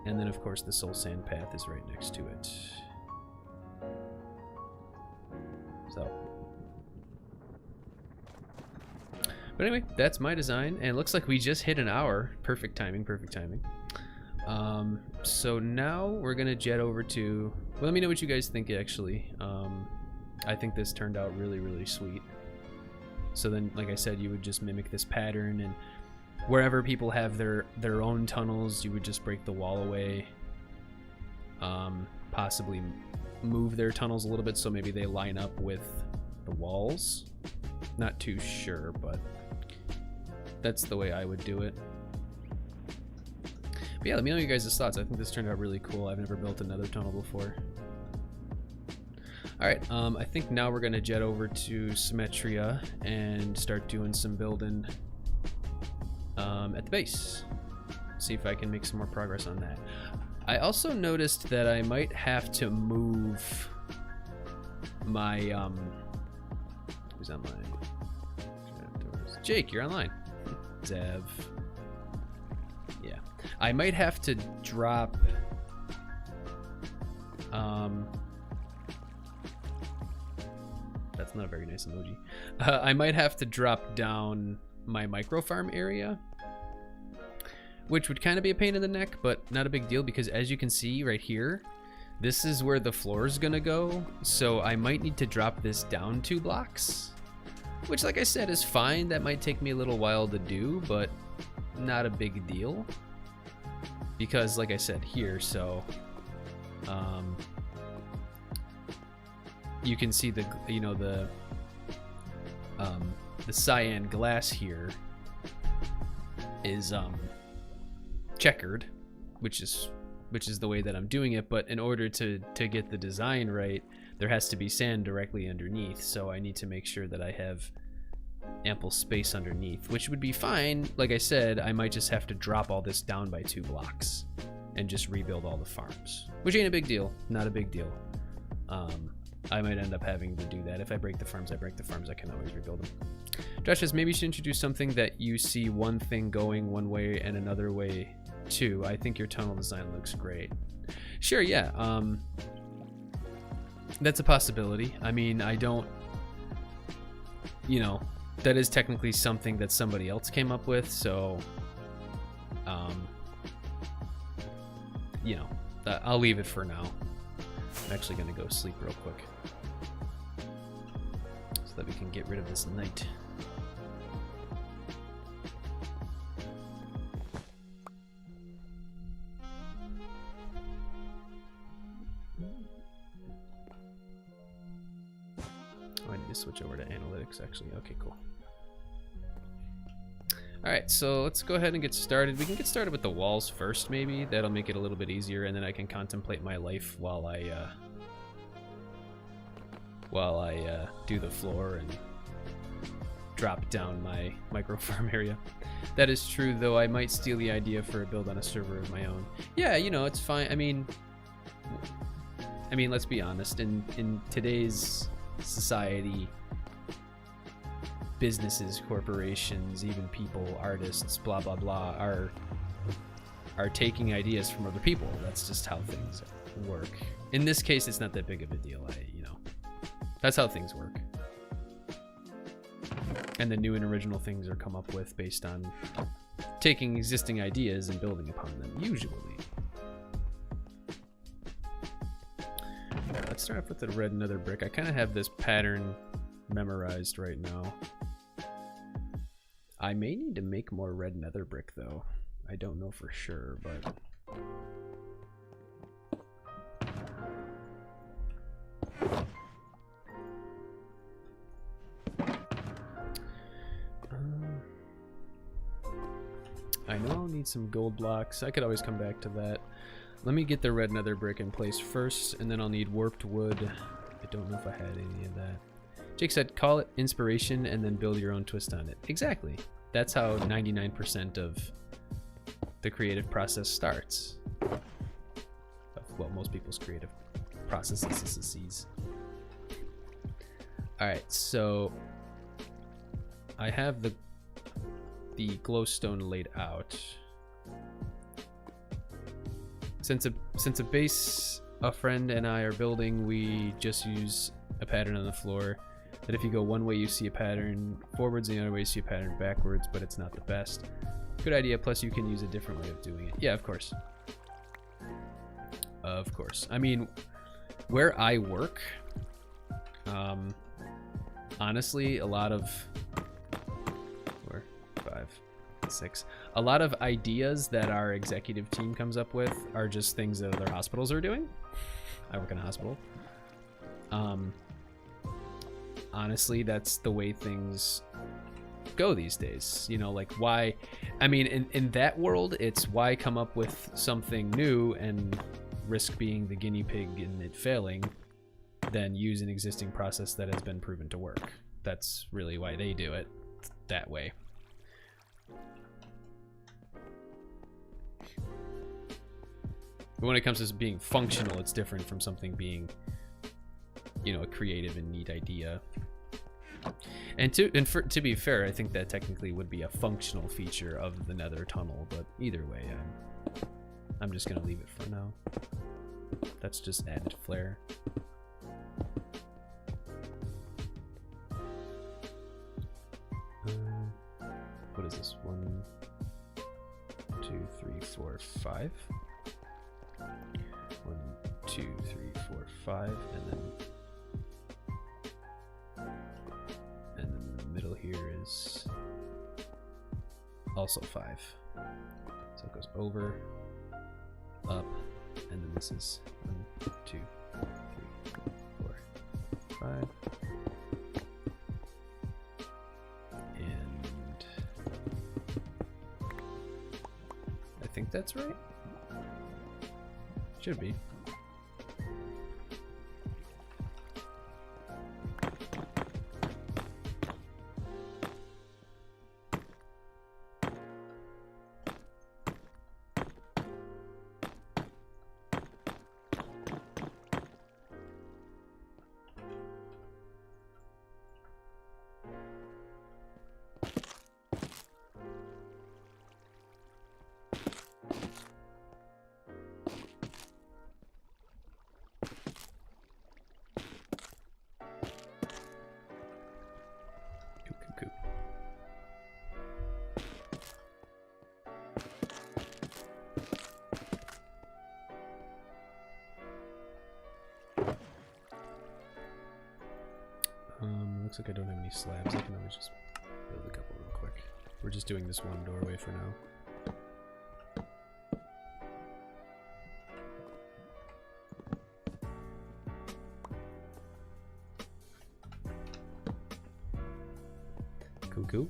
and then of course the soul sand path is right next to it. So, but anyway, that's my design, and it looks like we just hit an hour. Perfect timing, perfect timing. So now we're gonna jet over to, well, let me know what you guys think actually. I think this turned out really, really sweet. So then, like I said, you would just mimic this pattern, and wherever people have their own tunnels, you would just break the wall away. Possibly move their tunnels a little bit so maybe they line up with the walls. Not too sure, but that's the way I would do it. But yeah, let me know your guys' thoughts. I think this turned out really cool. I've never built another tunnel before. Alright, I think now we're going to jet over to Symmetria and start doing some building at the base. See if I can make some more progress on that. I also noticed that I might have to move my... who's online? Jake, you're online. Zev. Yeah. I might have to drop... that's not a very nice emoji. I might have to drop down my micro farm area, which would kind of be a pain in the neck, but not a big deal because as you can see right here, this is where the floor is gonna go. So I might need to drop this down 2 blocks, which, like I said, is fine. That might take me a little while to do, but not a big deal because, like I said, here, so you can see the, you know, the cyan glass here is checkered, which is the way that I'm doing it. But in order to get the design right, there has to be sand directly underneath. So I need to make sure that I have ample space underneath, which would be fine. Like I said, I might just have to drop all this down by 2 blocks and just rebuild all the farms, which ain't a big deal. Not a big deal. I might end up having to do that. If I break the farms, I break the farms. I can always rebuild them. Josh says, maybe you should introduce something that you see one thing going one way and another way too. I think your tunnel design looks great. Sure, yeah. That's a possibility. I mean, I don't, you know, that is technically something that somebody else came up with, so, you know, I'll leave it for now. I'm actually gonna go sleep real quick so that we can get rid of this night. Oh, I need to switch over to analytics actually. Okay, cool. Alright, so let's go ahead and get started. We can get started with the walls first, maybe. That'll make it a little bit easier, and then I can contemplate my life while I do the floor and drop down my micro farm area. That is true, though. I might steal the idea for a build on a server of my own. Yeah, you know, it's fine. I mean, let's be honest. In today's society, businesses, corporations, even people, artists, blah blah blah, are taking ideas from other people. That's just how things work. In this case, it's not that big of a deal. You know, that's how things work. And the new and original things are come up with based on taking existing ideas and building upon them, usually. Right, let's start off with the red nether brick. I kind of have this pattern memorized right now. I may need to make more red nether brick though. I don't know for sure, but I know I'll need some gold blocks. I could always come back to that. Let me get the red nether brick in place first, and then I'll need warped wood. I don't know if I had any of that. Jake said, call it inspiration and then build your own twist on it. Exactly. that's how 99% of the creative process starts. Well, most people's creative processes. Alright, so I have the glowstone laid out. Since a base a friend and I are building, we just use a pattern on the floor. That if you go one way you see a pattern forwards, and the other way you see a pattern backwards, but it's not the best. Good idea, plus you can use a different way of doing it. Yeah, of course. Of course. I mean, where I work, honestly, a lot of 4, 5, 6. A lot of ideas that our executive team comes up with are just things that other hospitals are doing. I work in a hospital. Honestly, that's the way things go these days. You know, like why, I mean, in that world, it's why come up with something new and risk being the guinea pig and it failing than use an existing process that has been proven to work. That's really why they do it that way. But when it comes to being functional, it's different from something being, you know, a creative and neat idea. And to be fair, I think that technically would be a functional feature of the Nether tunnel, but either way, I'm just gonna leave it for now. That's just added flair. What is this? 1, 2, 3, 4, 5. 1, 2, 3, 4, 5, and then the middle here is also 5. So it goes over, up, and then this is 1, 2, 3, 4, 5. And I think that's right. Should be. Looks like I don't have any slabs. I can always just build a couple real quick. We're just doing this one doorway for now. Cool.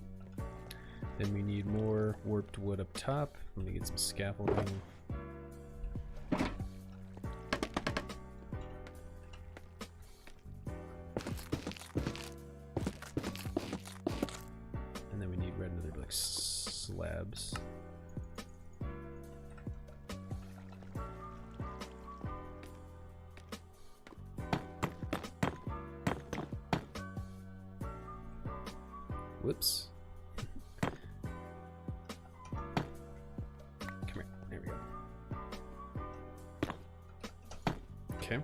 Then we need more warped wood up top. Let me get some scaffolding. Slabs. Whoops. Come here. There we go. Okay.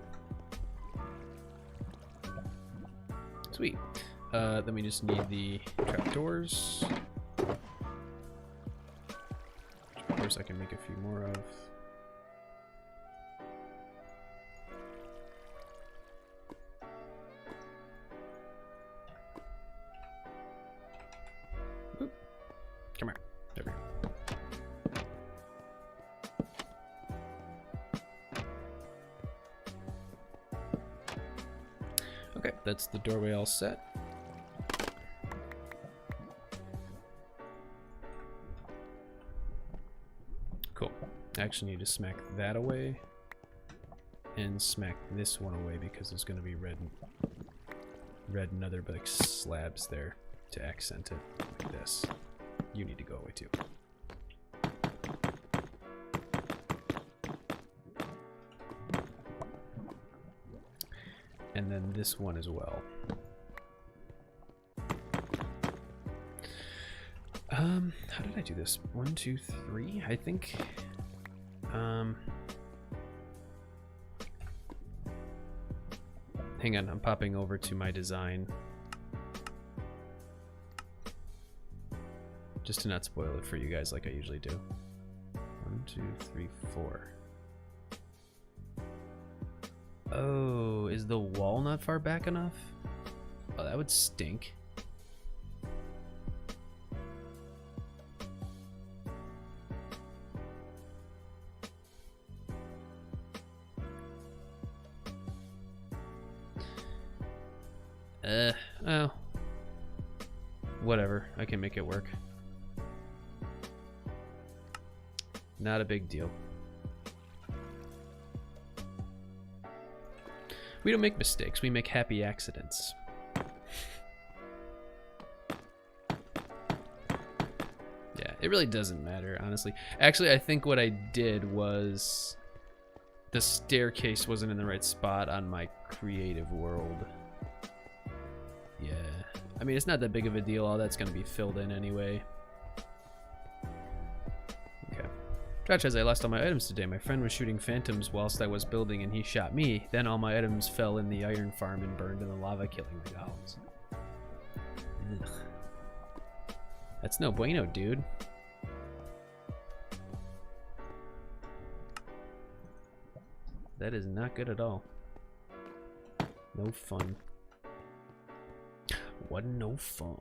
Sweet. Then we just need the trapdoors. I can make a few more of. Oop. Come here. There we go. Okay, that's the doorway all set. I actually need to smack that away and smack this one away because there's going to be red and other like slabs there to accent it like this. You need to go away too. And then this one as well. How did I do this? 1, 2, 3, I think. Hang on, I'm popping over to my design. Just to not spoil it for you guys like I usually do. 1, 2, 3, 4. Oh, is the wall not far back enough? Oh, that would stink. Oh. Whatever, I can make it work. Not a big deal. We don't make mistakes, we make happy accidents. Yeah, it really doesn't matter, honestly. Actually, I think what I did was the staircase wasn't in the right spot on my creative world. Yeah, I mean, it's not that big of a deal. All that's going to be filled in anyway. Okay. Josh says, I lost all my items today. My friend was shooting phantoms whilst I was building and he shot me. Then all my items fell in the iron farm and burned in the lava, killing the golems. Ugh. That's no bueno, dude. That is not good at all. No fun. Wasn't no fun.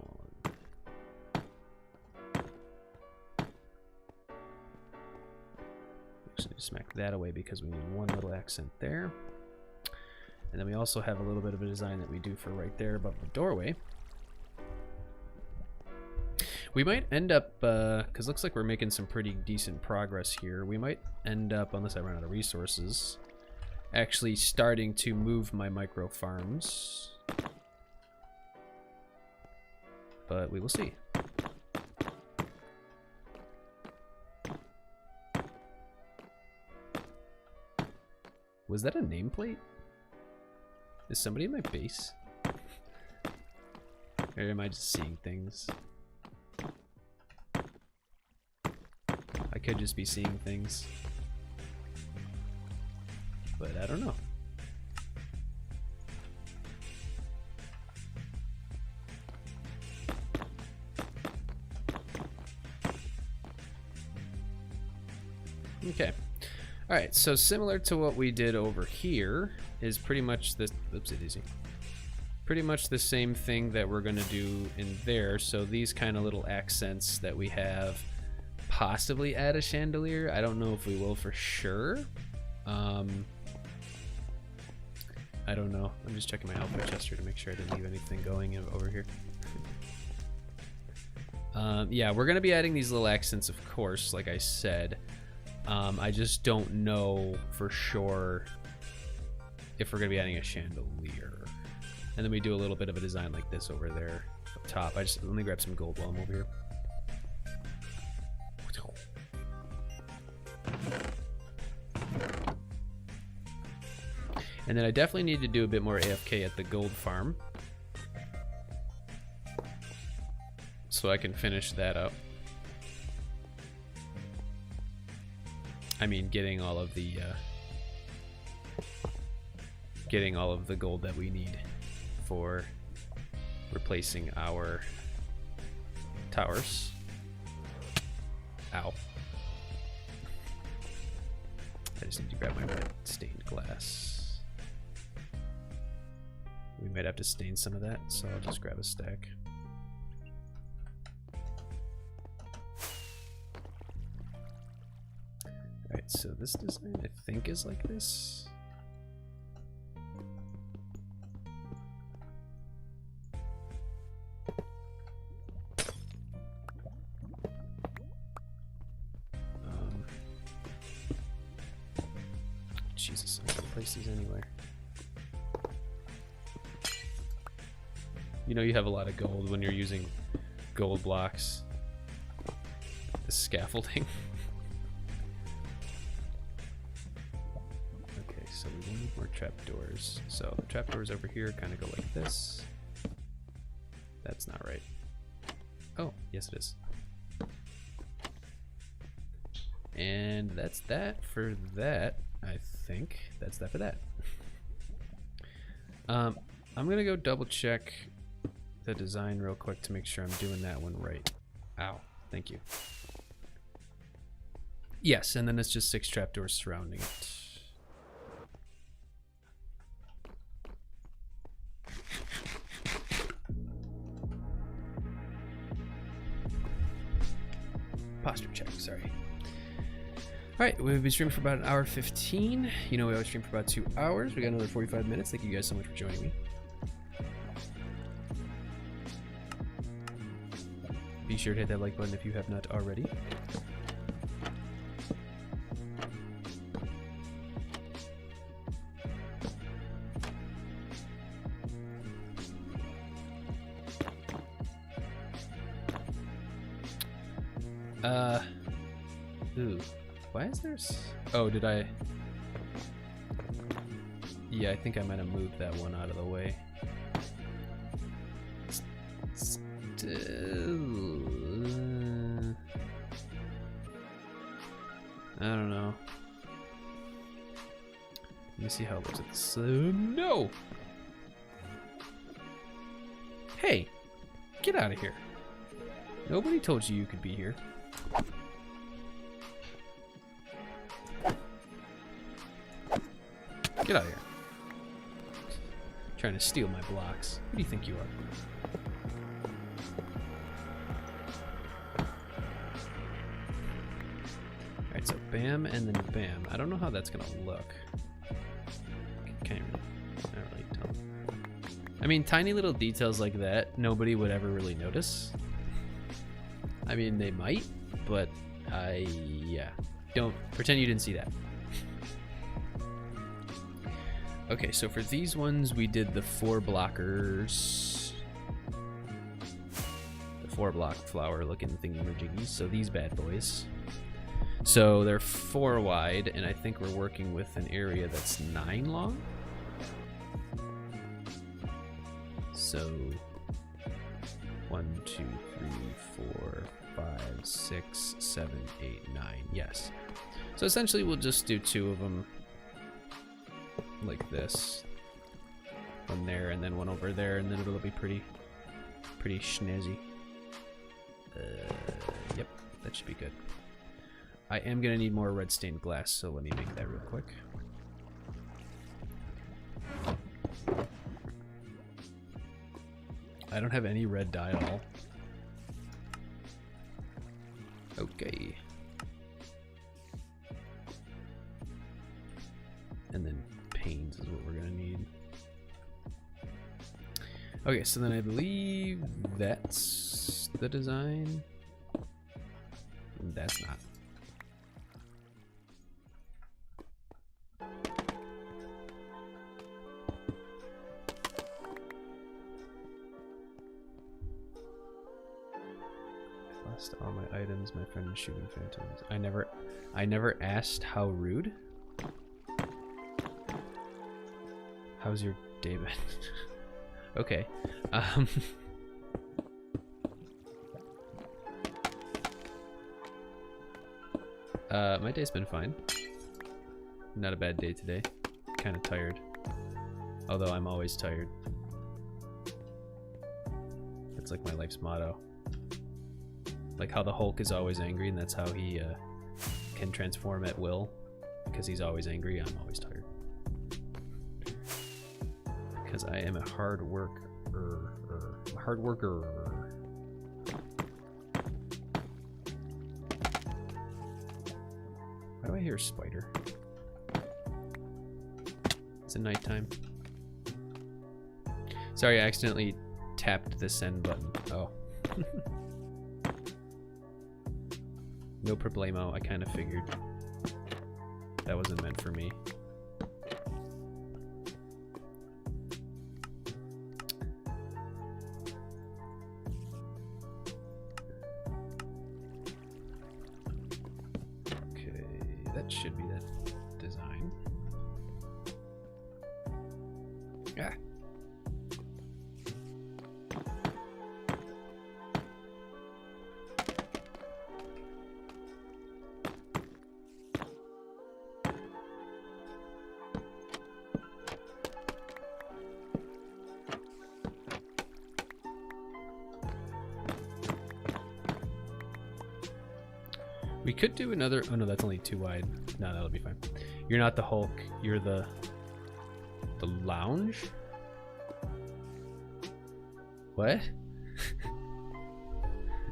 Actually, smack that away because we need one little accent there. And then we also have a little bit of a design that we do for right there above the doorway. We might end up, because it looks like we're making some pretty decent progress here. We might end up, unless I run out of resources, actually starting to move my micro farms. But we will see. Was that a nameplate? Is somebody in my base? Or am I just seeing things? I could just be seeing things. But I don't know. Okay. Alright, so similar to what we did over here is pretty much this. Oops, it is. Pretty much the same thing that we're going to do in there. So these kind of little accents that we have, possibly add a chandelier. I don't know if we will for sure. I don't know. I'm just checking my output chest here to make sure I didn't leave anything going over here. Yeah, we're going to be adding these little accents, of course, like I said. I just don't know for sure if we're going to be adding a chandelier. And then we do a little bit of a design like this over there up top. Let me grab some gold while I'm over here. And then I definitely need to do a bit more AFK at the gold farm, so I can finish that up. I mean, getting all of the gold that we need for replacing our towers. Ow. I just need to grab my red stained glass. We might have to stain some of that, so I'll just grab a stack. Alright, so this design I think is like this. Jesus, I can't place these anywhere. You know you have a lot of gold when you're using gold blocks. the scaffolding. Okay, so we need more trapdoors. So the trapdoors over here kind of go like this. That's not right. Oh, yes it is. And that's that for that, I think. That's that for that. I'm gonna go double check the design real quick to make sure I'm doing that one right. Ow, thank you. Yes, and then it's just 6 trapdoors surrounding it. Posture check, sorry. Alright, we've been streaming for about 1:15. You know we always stream for about 2 hours. We got another 45 minutes. Thank you guys so much for joining me. Be sure to hit that like button if you have not already. Ooh. Why is there oh, did I? Yeah, I think I might have moved that one out of the way. I don't know. Let me see how it looks at this. No! Hey! Get out of here. Nobody told you could be here. Get out of here. Trying to steal my blocks. Who do you think you are? Alright, so bam and then bam. I don't know how that's gonna look. Can't really tell. I mean, tiny little details like that, nobody would ever really notice. I mean, they might, but yeah. Don't pretend you didn't see that. Okay, so for these ones, we did the 4 blockers. The 4 block flower looking thingy-majiggies, so these bad boys. So they're 4 wide, and I think we're working with an area that's 9 long. So 1, 2, 3, 4, 5, 6, 7, 8, 9. Yes. So essentially, we'll just do 2 of them. Like this, one there and then one over there, and then it'll be pretty snazzy. Yep, that should be good. I am gonna need more red stained glass, so let me make that real quick. I don't have any red dye at all. Okay. And then panes is what we're gonna need. Okay, so then I believe that's the design. That's not. I lost all my items. My friend was shooting phantoms. I never asked. How rude. How's your day been? Okay. My day's been fine. Not a bad day today. Kind of tired. Although I'm always tired. That's like my life's motto. Like how the Hulk is always angry, and that's how he can transform at will. Because he's always angry, I'm always tired. Because I am a hard worker. Hard worker. Why do I hear a spider? It's a nighttime. Sorry, I accidentally tapped the send button. Oh. No problemo. I kind of figured that wasn't meant for me. That should be the design. Yeah. We could do another. Oh no, that's only too wide. No, that'll be fine. You're not the Hulk. You're the lounge. What?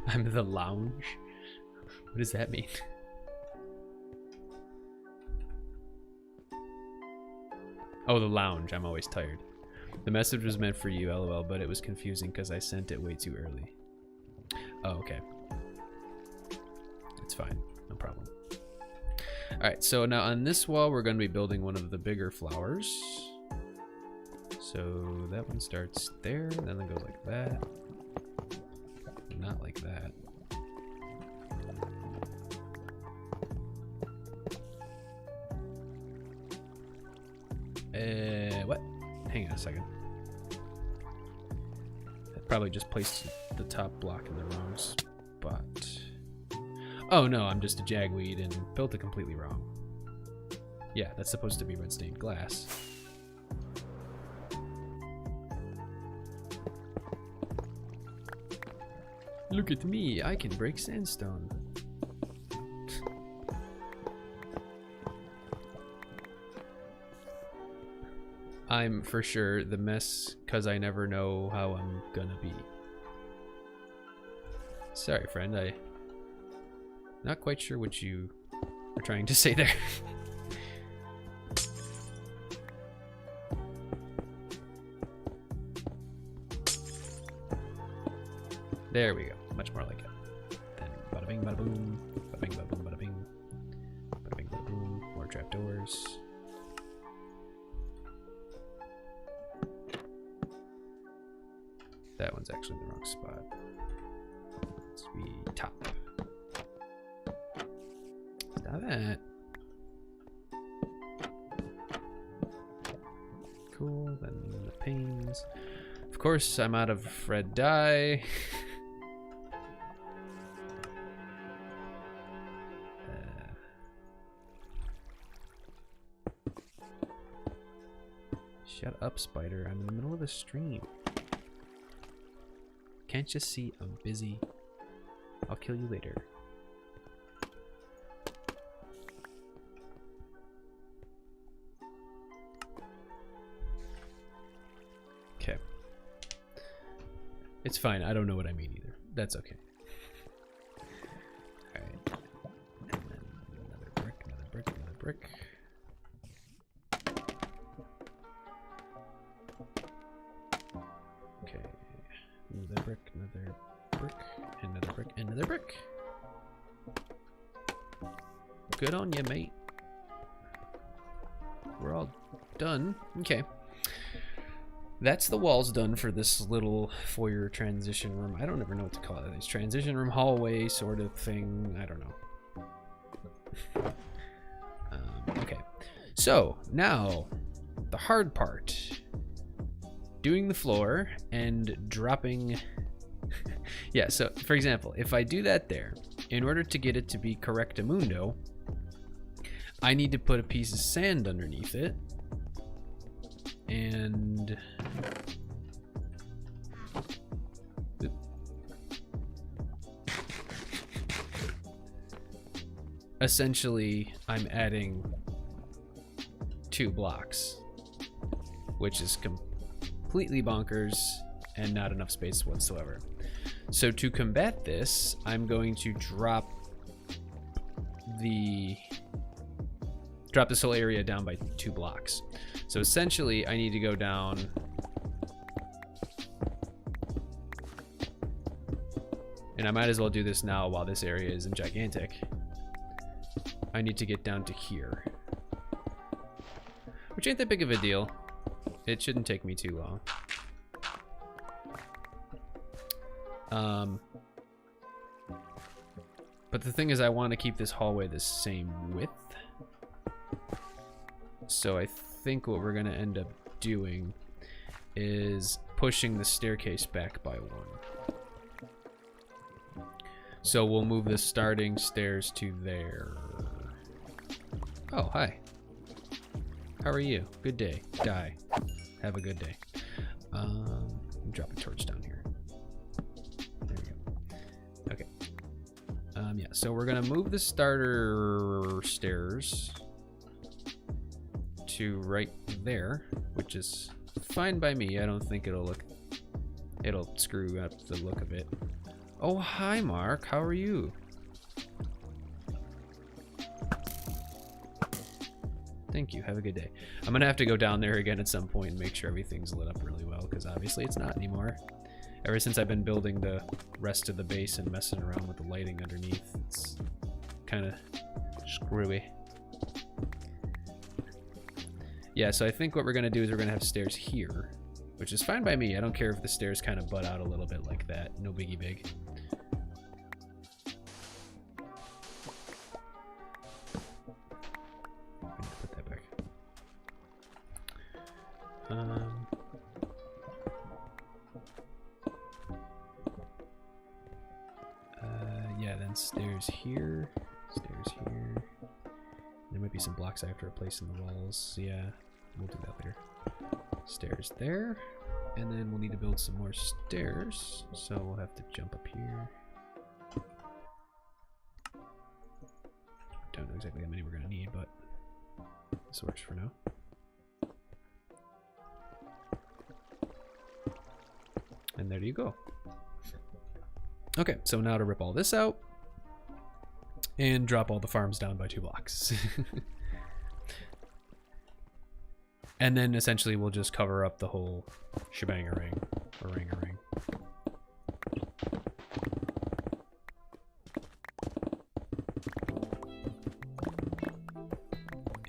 I'm the lounge. What does that mean? Oh, the lounge. I'm always tired. The message was meant for you, LOL, but it was confusing because I sent it way too early. Oh, okay. It's fine, no problem. All right, so now on this wall, we're going to be building one of the bigger flowers. So that one starts there, then it goes like that. Not like that. What? Hang on a second. I probably just placed the top block in the wrong spot. Oh no, I'm just a jagweed and built it completely wrong. Yeah, that's supposed to be red stained glass. Look at me, I can break sandstone. I'm for sure the mess because I never know how I'm gonna be. Sorry, friend, I'm not quite sure what you are trying to say there. There we go. Much more like it. Then bada bing, bada boom, bada bing, bada boom, bada bing, bada bing, bada boom. More trapdoors. That one's actually in the wrong spot. Let's be top. Stop it. Cool. Then the panes. Of course, I'm out of red dye. Shut up, spider. I'm in the middle of a stream. Can't you see I'm busy? I'll kill you later. Okay. It's fine. I don't know what I mean either. That's okay. Alright. And then another brick, another brick, another brick. Okay. Another brick, another brick, another brick, another brick. Good on you, mate. We're all done. Okay. That's the walls done for this little foyer transition room. I don't ever know what to call it. It's transition room, hallway sort of thing. I don't know. Okay. So now the hard part. Doing the floor and dropping. Yeah, so for example, if I do that there, in order to get it to be correctamundo, I need to put a piece of sand underneath it. And essentially I'm adding 2 blocks, which is completely bonkers and not enough space whatsoever. So to combat this, I'm going to drop this whole area down by 2 blocks. So essentially I need to go down and I might as well do this now while this area isn't gigantic. I need to get down to here, which ain't that big of a deal. It shouldn't take me too long. But the thing is, I want to keep this hallway the same width. So I think what we're gonna end up doing is pushing the staircase back by 1. So we'll move the starting stairs to there. Oh, hi. How are you? Good day. Die. Have a good day. Drop a torch down here. There we go. Okay. Yeah, so we're gonna move the starter stairs to right there, which is fine by me. I don't think it'll screw up the look of it. Oh, hi, Mark. How are you? Thank you. Have a good day. I'm gonna have to go down there again at some point and make sure everything's lit up really well, because obviously it's not anymore. Ever since I've been building the rest of the base and messing around with the lighting underneath, it's kind of screwy. Yeah, so I think what we're gonna do is we're gonna have stairs here, which is fine by me. I don't care if the stairs kind of butt out a little bit like that. No biggie big. Put that back. Yeah, then stairs here, stairs here. There might be some blocks I have to replace in the walls. Yeah, we'll do that later. Stairs there, and then we'll need to build some more stairs, so we'll have to jump up here. Don't know exactly how many we're gonna need, but this works for now. And there you go. Okay, so now to rip all this out and drop all the farms down by 2 blocks. And then essentially we'll just cover up the whole shebang-a-ring, or ring-a-ring.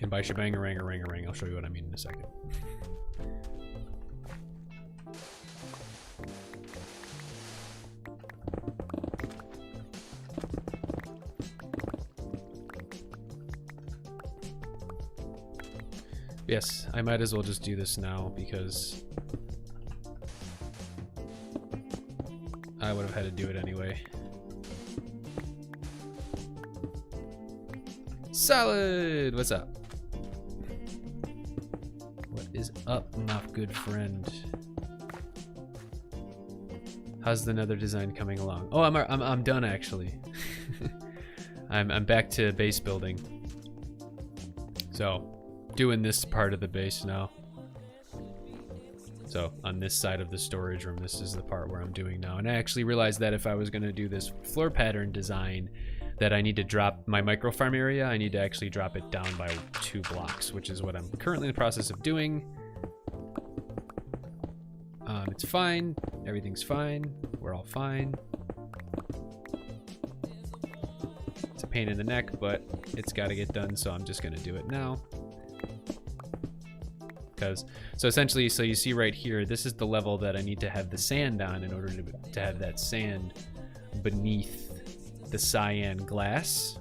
And by shebang-a-ring or ring-a-ring, I'll show you what I mean in a second. Yes, I might as well just do this now because I would have had to do it anyway. Salad! What's up? What is up, my good friend? How's the Nether design coming along? Oh, I'm done actually. I'm back to base building. So doing this part of the base now. So on this side of the storage room, this is the part where I'm doing now. And I actually realized that if I was gonna do this floor pattern design, that I need to drop my micro farm area, I need to actually drop it down by 2 blocks, which is what I'm currently in the process of doing. It's fine, everything's fine, we're all fine. It's a pain in the neck, but it's gotta get done, so I'm just gonna do it now. So essentially, so you see right here, this is the level that I need to have the sand on in order to have that sand beneath the cyan glass.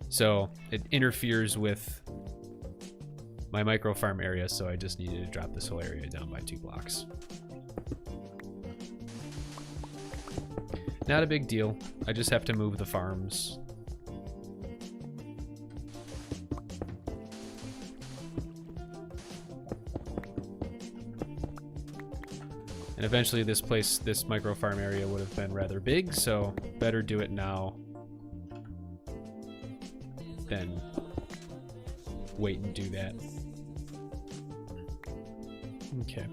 So it interferes with my micro farm area, so I just needed to drop this whole area down by 2 blocks. Not a big deal. I just have to move the farms. And eventually this micro farm area would have been rather big, so better do it now than wait and do that. Okay.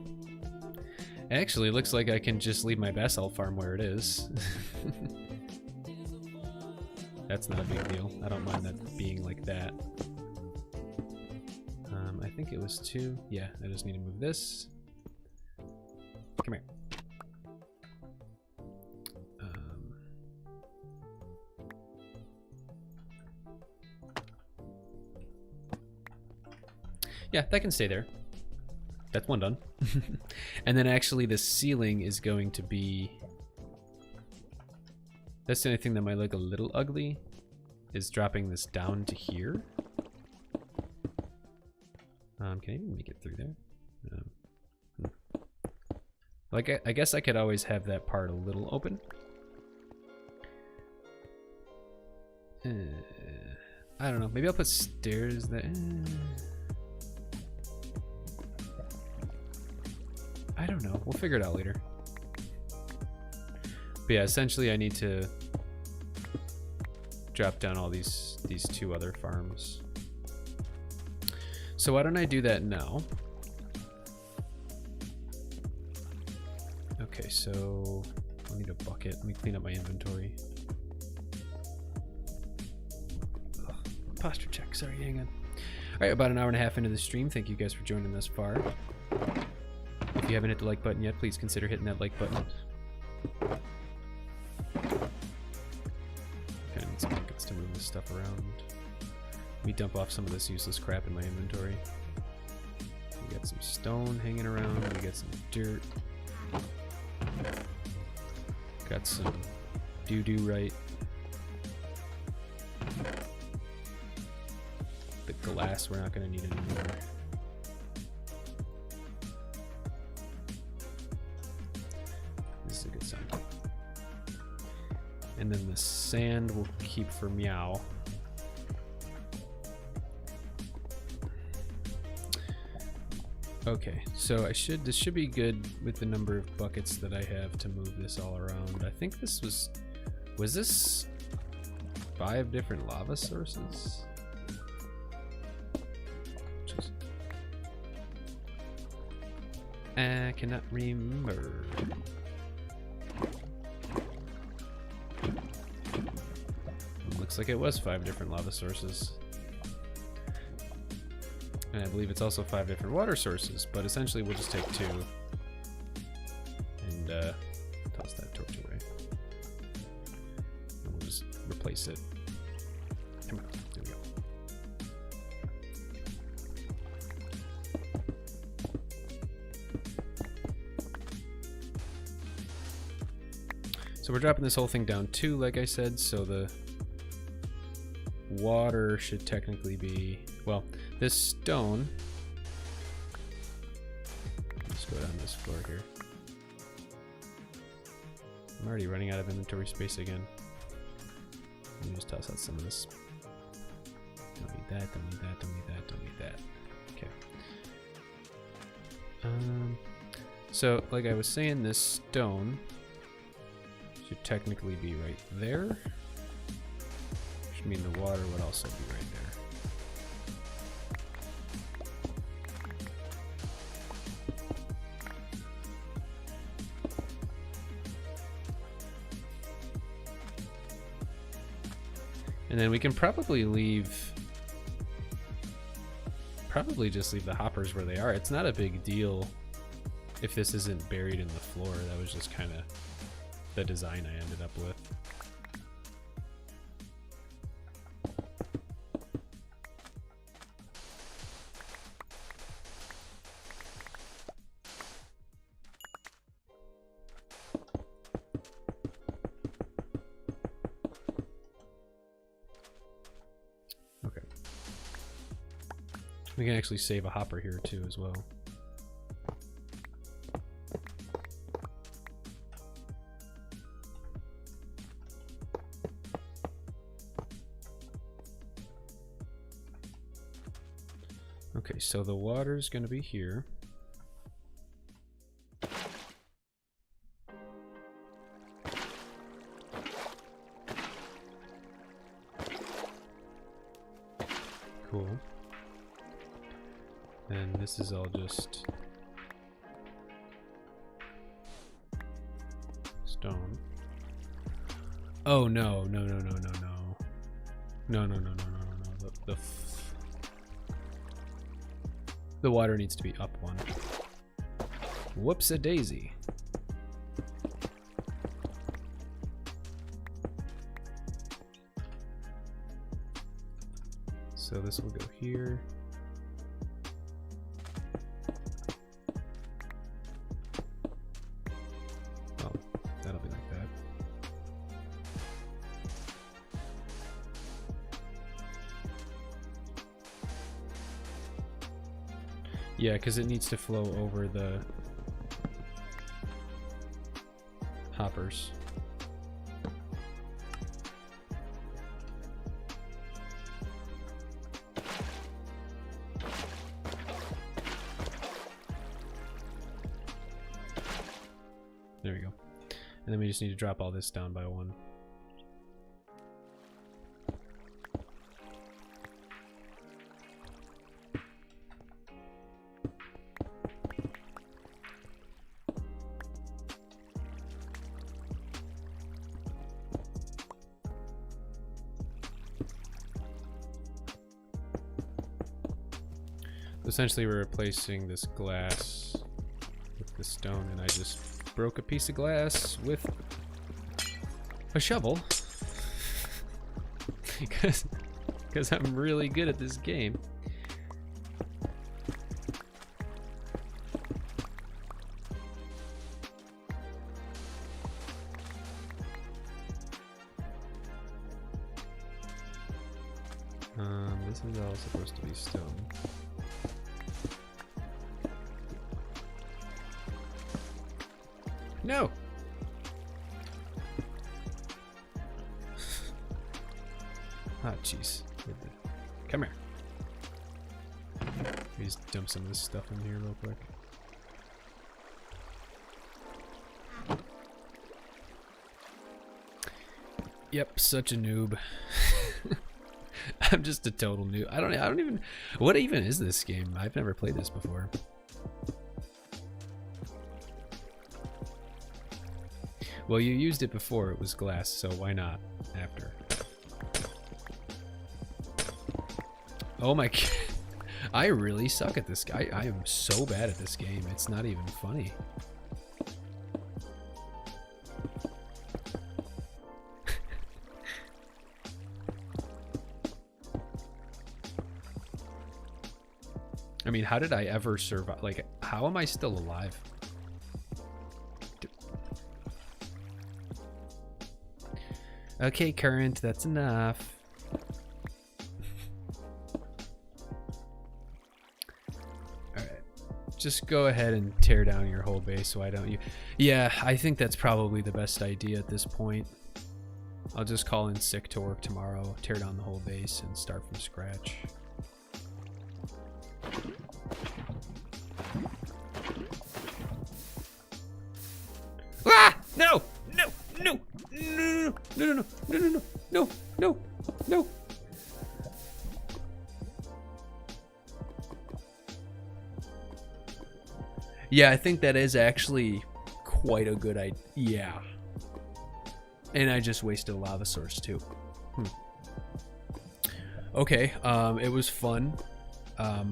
Actually, it looks like I can just leave my basalt farm where it is. That's not a big deal. I don't mind that being like that. I think it was 2. Yeah, I just need to move this. Come here. Yeah, that can stay there. That's one done. And then actually the ceiling is going to be... That's the only thing that might look a little ugly, is dropping this down to here. Can I even make it through there? Like, I guess I could always have that part a little open. I don't know. Maybe I'll put stairs there. I don't know. We'll figure it out later. But yeah, essentially I need to drop down all these two other farms. So why don't I do that now? Okay, so I need a bucket. Let me clean up my inventory. Ugh, posture check. Sorry, hang on. All right, about an hour and a half into the stream. Thank you guys for joining thus far. If you haven't hit the like button yet, please consider hitting that like button. Kind of need some buckets to move this stuff around. Let me dump off some of this useless crap in my inventory. We got some stone hanging around. We got some dirt. Got some doo-doo right. The glass we're not going to need anymore. This is a good sign. And then the sand we'll keep for Meow. Okay, so this should be good with the number of buckets that I have to move this all around. I think this was this 5 different lava sources? I cannot remember. Looks like it was 5 different lava sources. And I believe it's also 5 different water sources, but essentially we'll just take 2 and toss that torch away. And we'll just replace it. Come on, there we go. So we're dropping this whole thing down 2, like I said, so the water should technically be, well, this stone, let's go down this floor here. I'm already running out of inventory space again. Let me just toss out some of this. Don't need that, don't need that, don't need that, don't need that. Okay. So like I was saying, this stone should technically be right there. Which means the water would also be right there. And then we can probably just leave the hoppers where they are. It's not a big deal if this isn't buried in the floor. That was just kind of the design I ended up with. We can actually save a hopper here too as well. Okay, so the water's going to be here. Cool. And this is all just stone. Oh no, no, no, no, no, no. No, no, no, no, no, no, no. The water needs to be up 1. Whoops-a-daisy. So this will go here. Oh, that'll be like that. Yeah, because it needs to flow over the hoppers. There we go. And then we just need to drop all this down by one. Essentially, we're replacing this glass with the stone, and I just broke a piece of glass with a shovel because I'm really good at this game. This is all supposed to be stone. No! Ah, jeez. Come here. Let me just dump some of this stuff in here real quick. Yep, such a noob. I'm just a total noob. I don't even... What even is this game? I've never played this before. Well, you used it before it was glass, so why not after? Oh my god. I really suck at this guy. I am so bad at this game. It's not even funny. I mean, how did I ever survive? Like, how am I still alive? Okay, Current, that's enough. Alright. Just go ahead and tear down your whole base, why don't you? Yeah, I think that's probably the best idea at this point. I'll just call in sick to work tomorrow, tear down the whole base, and start from scratch. Ah! No! No! No! No! No! No! No! No! No! No! No! Yeah, I think that is actually quite a good idea. Yeah. And I just wasted a lava source too. Okay, it was fun. I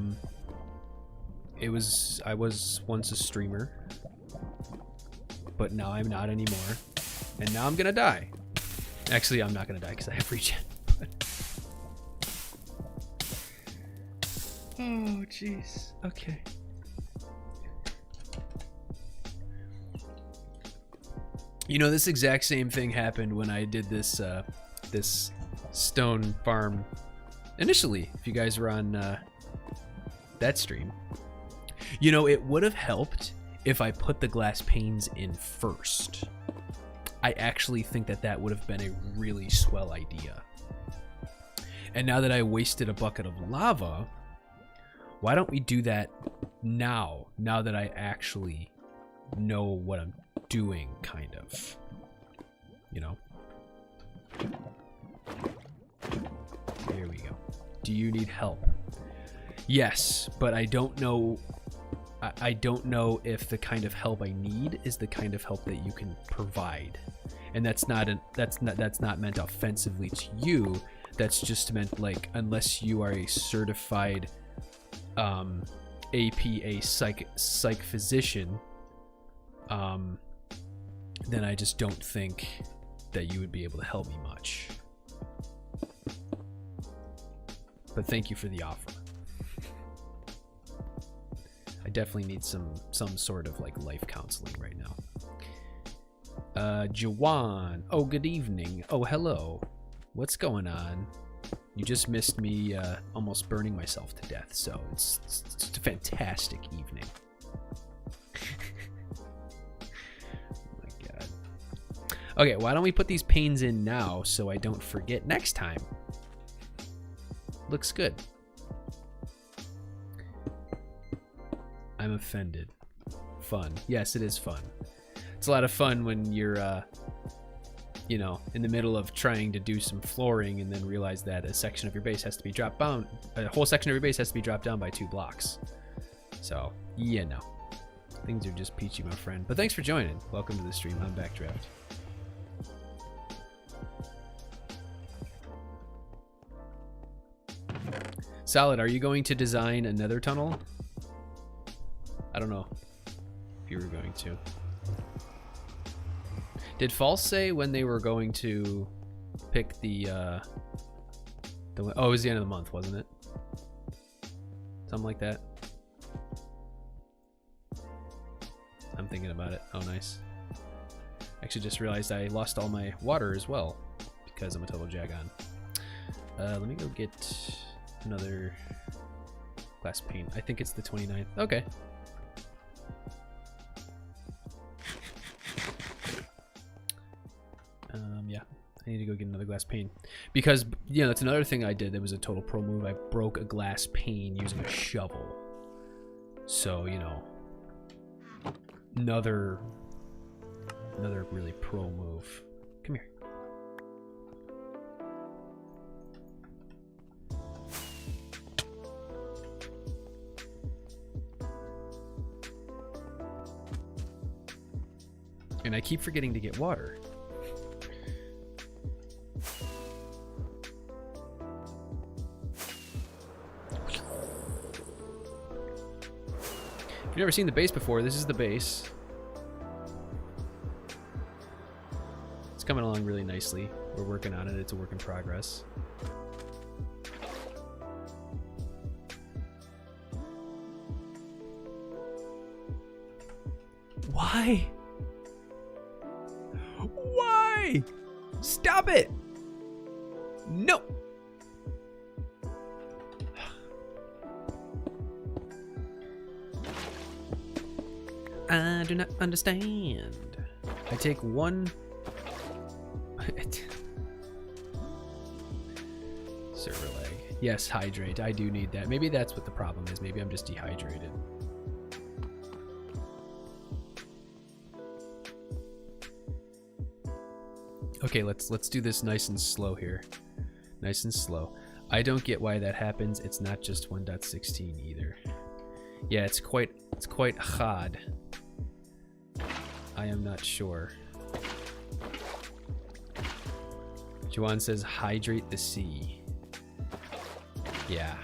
was once a streamer, but now I'm not anymore. And now I'm gonna die. Actually, I'm not gonna die because I have regen. Oh, jeez. Okay. You know, this exact same thing happened when I did this this stone farm initially. If you guys were on that stream, you know, it would have helped if I put the glass panes in first. I actually think that that would have been a really swell idea. And now that I wasted a bucket of lava, why don't we do that now? Now that I actually know what I'm doing, kind of. You know? Here we go. Do you need help? Yes, but I don't know. I don't know if the kind of help I need is the kind of help that you can provide, and that's not meant offensively to you. That's just meant like, unless you are a certified APA psych physician, then I just don't think that you would be able to help me much. But thank you for the offer. I definitely need some sort of like life counseling right now. Jawan. Oh, good evening. Oh, hello. What's going on? You just missed me almost burning myself to death, so it's a fantastic evening. Oh my god. Okay, why don't we put these panes in now so I don't forget next time? Looks good. I'm offended. Fun. Yes, it is fun. It's a lot of fun when you're, you know, in the middle of trying to do some flooring and then realize that a section of your base has to be dropped down. A whole section of your base has to be dropped down by 2 blocks. So, yeah, no. Things are just peachy, my friend. But thanks for joining. Welcome to the stream. I'm Backdraft. Solid, are you going to design a nether tunnel? I don't know if you were going to. Did False say when they were going to pick the oh, it was the end of the month, wasn't it? Something like that. I'm thinking about it. Oh, nice. Actually just realized I lost all my water as well because I'm a total jagon. Let me go get another glass pane. I think it's the 29th. Okay. Yeah, I need to go get another glass pane because, you know, that's another thing I did that was a total pro move. I broke a glass pane using a shovel. So, you know, another really pro move. Come here. And I keep forgetting to get water. If you've never seen the base before, this is the base. It's coming along really nicely. We're working on it. It's a work in progress. Why? Why? Stop it! No! I do not understand. I take one. Server lag. Yes, hydrate. I do need that. Maybe that's what the problem is. Maybe I'm just dehydrated. Okay, let's do this nice and slow here. Nice and slow. I don't get why that happens. It's not just 1.16 either. Yeah, it's quite hard. I am not sure. Juan says hydrate the sea. Yeah.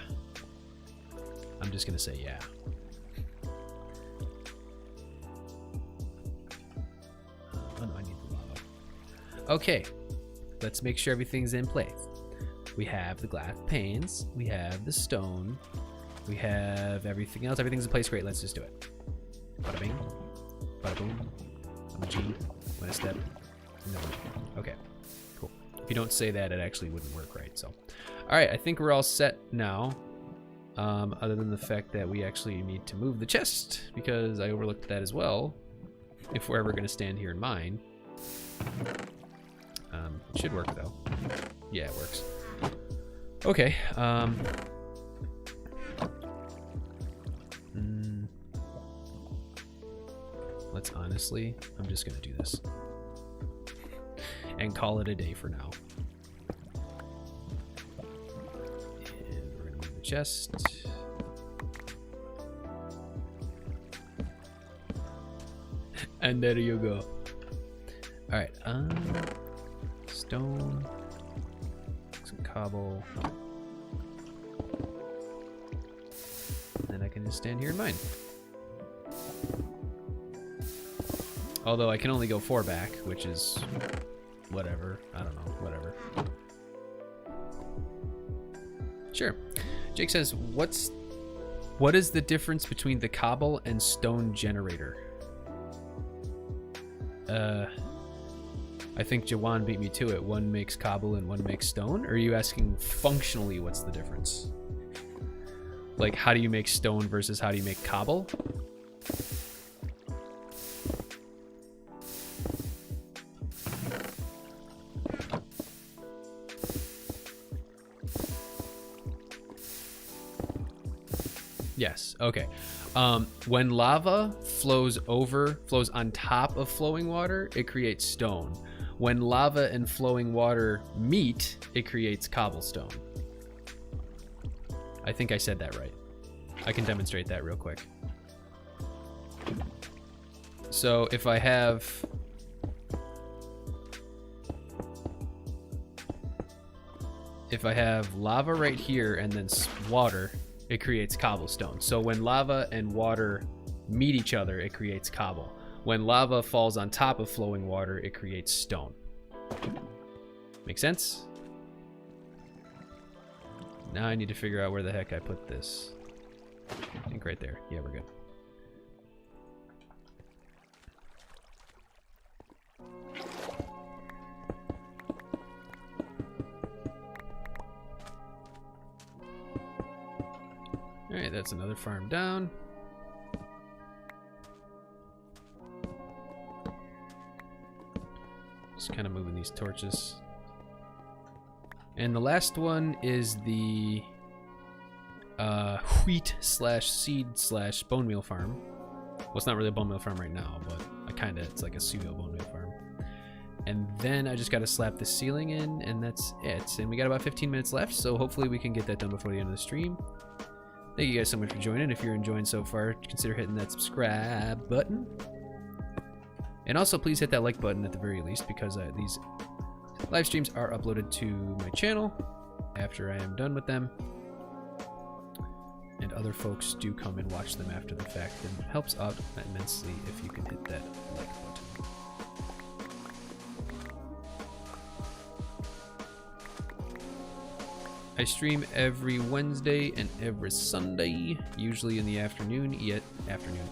I'm just gonna say yeah. Oh no, I need the lava. Okay, let's make sure everything's in place. We have the glass panes, we have the stone, we have everything else. Everything's in place. Great, let's just do it. Bada bing, bada boom. I'm a G, I'm a step. No. Okay, cool. If you don't say that, it actually wouldn't work right. So, all right, I think we're all set now. Other than the fact that we actually need to move the chest because I overlooked that as well. If we're ever going to stand here in mine. It should work though. Yeah, it works. Okay. Let's honestly, I'm just gonna do this and call it a day for now. And we're gonna move the chest. And there you go. All right, stone, some cobble. And then I can just stand here in mine. Although I can only go 4 back, which is whatever. I don't know, whatever. Sure. Jake says, what is the difference between the cobble and stone generator? I think Jawan beat me to it. One makes cobble and one makes stone. Or are you asking functionally what's the difference? Like, how do you make stone versus how do you make cobble? Yes, okay. When lava flows on top of flowing water, it creates stone. When lava and flowing water meet, it creates cobblestone. I think I said that right. I can demonstrate that real quick. So if I have lava right here and then water, it creates cobblestone. So when lava and water meet each other, it creates cobble. When lava falls on top of flowing water, it creates stone. Make sense? Now I need to figure out where the heck I put this. I think right there. Yeah, we're good. Alright, that's another farm down. Just kind of moving these torches. And the last one is the wheat slash seed slash bone meal farm. Well, it's not really a bone meal farm right now, but it's like a pseudo bone meal farm. And then I just got to slap the ceiling in, and that's it. And we got about 15 minutes left, so hopefully we can get that done before the end of the stream. Thank you guys so much for joining. If you're enjoying so far, consider hitting that subscribe button. And also, please hit that like button at the very least, because these live streams are uploaded to my channel after I am done with them. And other folks do come and watch them after the fact, and it helps out immensely if you can hit that like button. I stream every Wednesday and every Sunday, usually in the afternoon,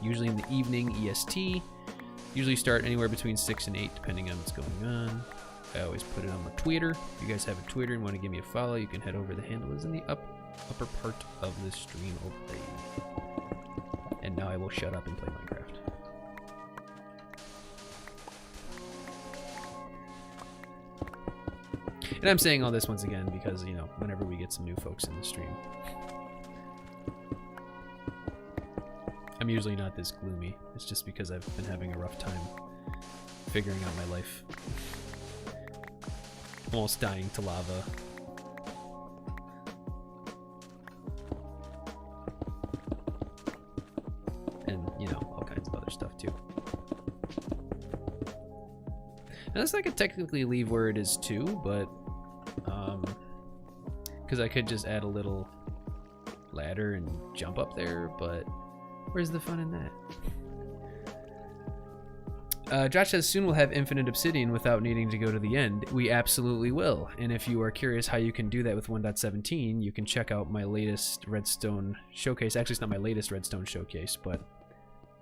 usually in the evening EST. Usually start anywhere between 6 and 8, depending on what's going on. I always put it on my Twitter. If you guys have a Twitter and want to give me a follow, you can head over. The handle is in the upper part of the stream over there. And now I will shut up and play Minecraft. And I'm saying all this once again because, you know, whenever we get some new folks in the stream, I'm usually not this gloomy. It's just because I've been having a rough time figuring out my life. Almost dying to lava. And, you know, all kinds of other stuff too. And this I could technically leave where it is too, but because I could just add a little ladder and jump up there, but where's the fun in that? Josh says soon we'll have infinite obsidian without needing to go to the end. We absolutely will. And if you are curious how you can do that with 1.17, you can check out my latest redstone showcase. Actually, it's not my latest redstone showcase, but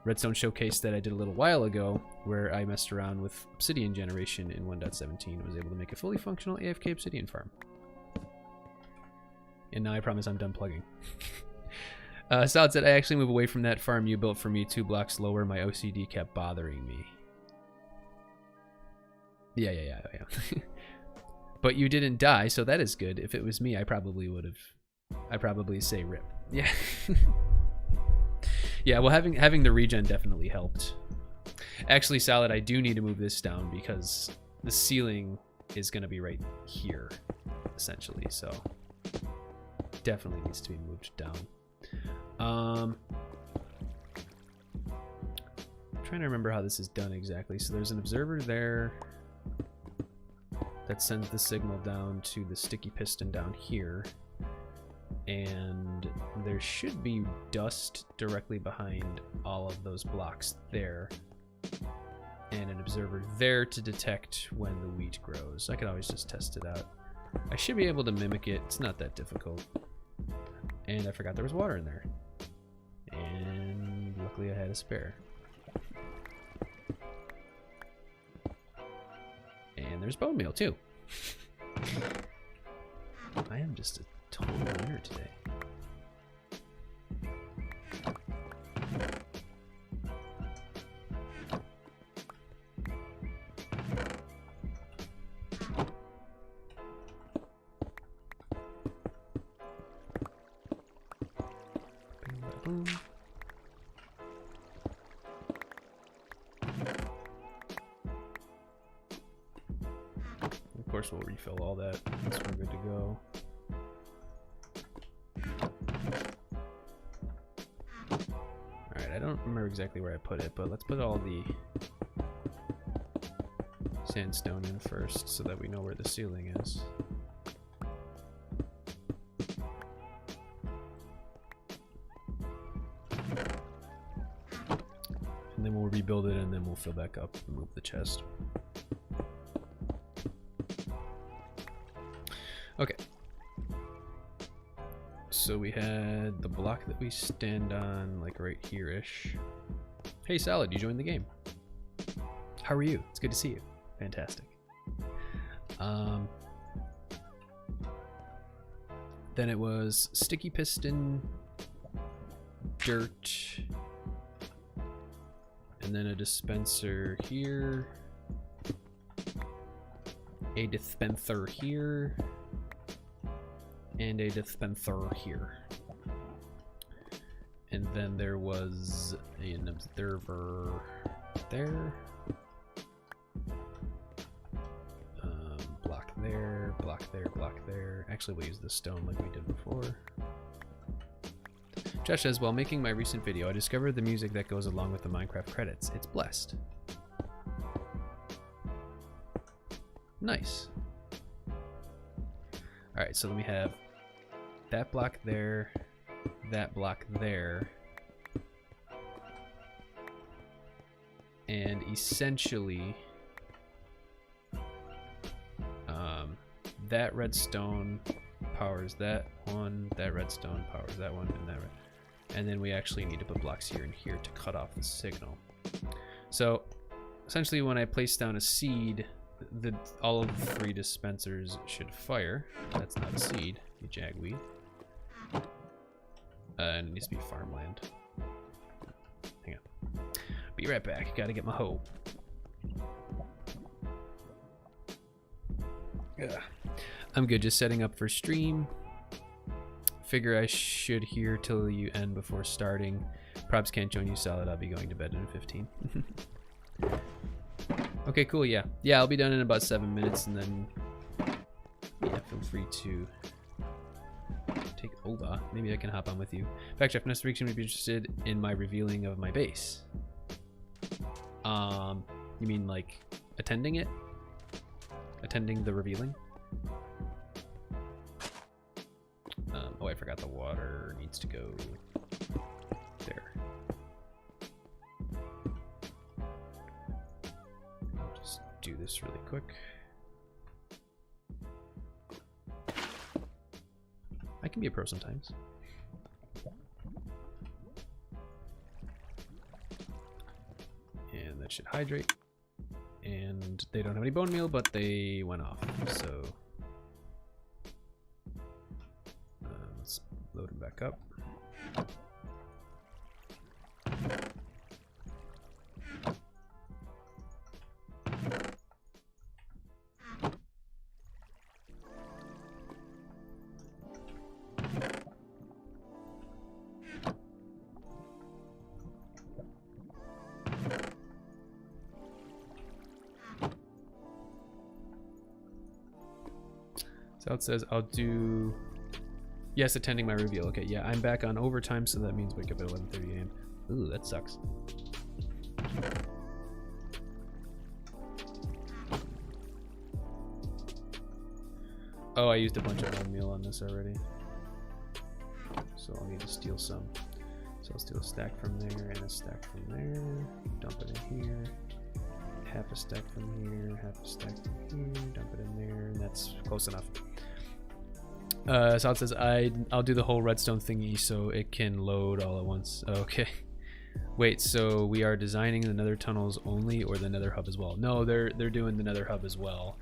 redstone showcase that I did a little while ago, where I messed around with obsidian generation in 1.17 and was able to make a fully functional AFK obsidian farm. And now I promise I'm done plugging. Salad said, I actually moved away from that farm you built for me 2 blocks lower. My OCD kept bothering me. Yeah. But you didn't die, so that is good. If it was me, I probably would have. I'd probably say rip. Yeah. Yeah, well, having the regen definitely helped. Actually, Salad, I do need to move this down because the ceiling is going to be right here, essentially. So definitely needs to be moved down. I'm trying to remember how this is done exactly. So there's an observer there that sends the signal down to the sticky piston down here. And there should be dust directly behind all of those blocks there. And an observer there to detect when the wheat grows. I could always just test it out. I should be able to mimic it. It's not that difficult. And I forgot there was water in there. And luckily I had a spare. And And there's bone meal too. I am just a total winner today. Boom. Of course, we'll refill all that once we're good to go. Alright, I don't remember exactly where I put it, but let's put all the sandstone in first so that we know where the ceiling is. And then we'll rebuild it, and then we'll fill back up and move the chest. Okay. So we had the block that we stand on, like right here-ish. Hey, Salad, you joined the game. How are you? It's good to see you. Fantastic. Then it was sticky piston, dirt, and then a dispenser here, a dispenser here, and a dispenser here. And then there was an observer there, block there, block there, block there. Actually, we'll use the stone like we did before. Josh says, while making my recent video, I discovered the music that goes along with the Minecraft credits. It's blessed. Nice. Alright, so then we have that block there, that block there, and essentially that redstone powers that one, that redstone powers that one, and that red. And then we actually need to put blocks here and here to cut off the signal. So essentially when I place down a seed, all of the 3 dispensers should fire. That's not a seed, you jagweed. And it needs to be farmland. Hang on. Be right back, gotta get my hoe. Ugh. I'm good, just setting up for stream. Figure I should hear till you end before starting. Probs can't join you, Salad. I'll be going to bed in 15. Okay, cool, yeah. Yeah, I'll be done in about 7 minutes, and then yeah, feel free to take over. Maybe I can hop on with you. Backdraft next week, should be interested in my revealing of my base. You mean like attending it? Attending the revealing? Oh, I forgot the water needs to go there. I'll just do this really quick. I can be a pro sometimes. And that should hydrate. And they don't have any bone meal, but they went off, so let's load them back up. So it says I'll do, yes, attending my reveal. Okay, yeah, I'm back on overtime, so that means wake up at 11:30 a.m. Ooh, that sucks. Oh, I used a bunch of bone meal on this already, so I'll need to steal some. So I'll steal a stack from there and a stack from there, dump it in here, half a stack from here, half a stack from here, dump it in there, and that's close enough. Sal says I'll do the whole redstone thingy so it can load all at once. Okay. Wait, so we are designing the nether tunnels only, or the nether hub as well? No, they're doing the nether hub as well.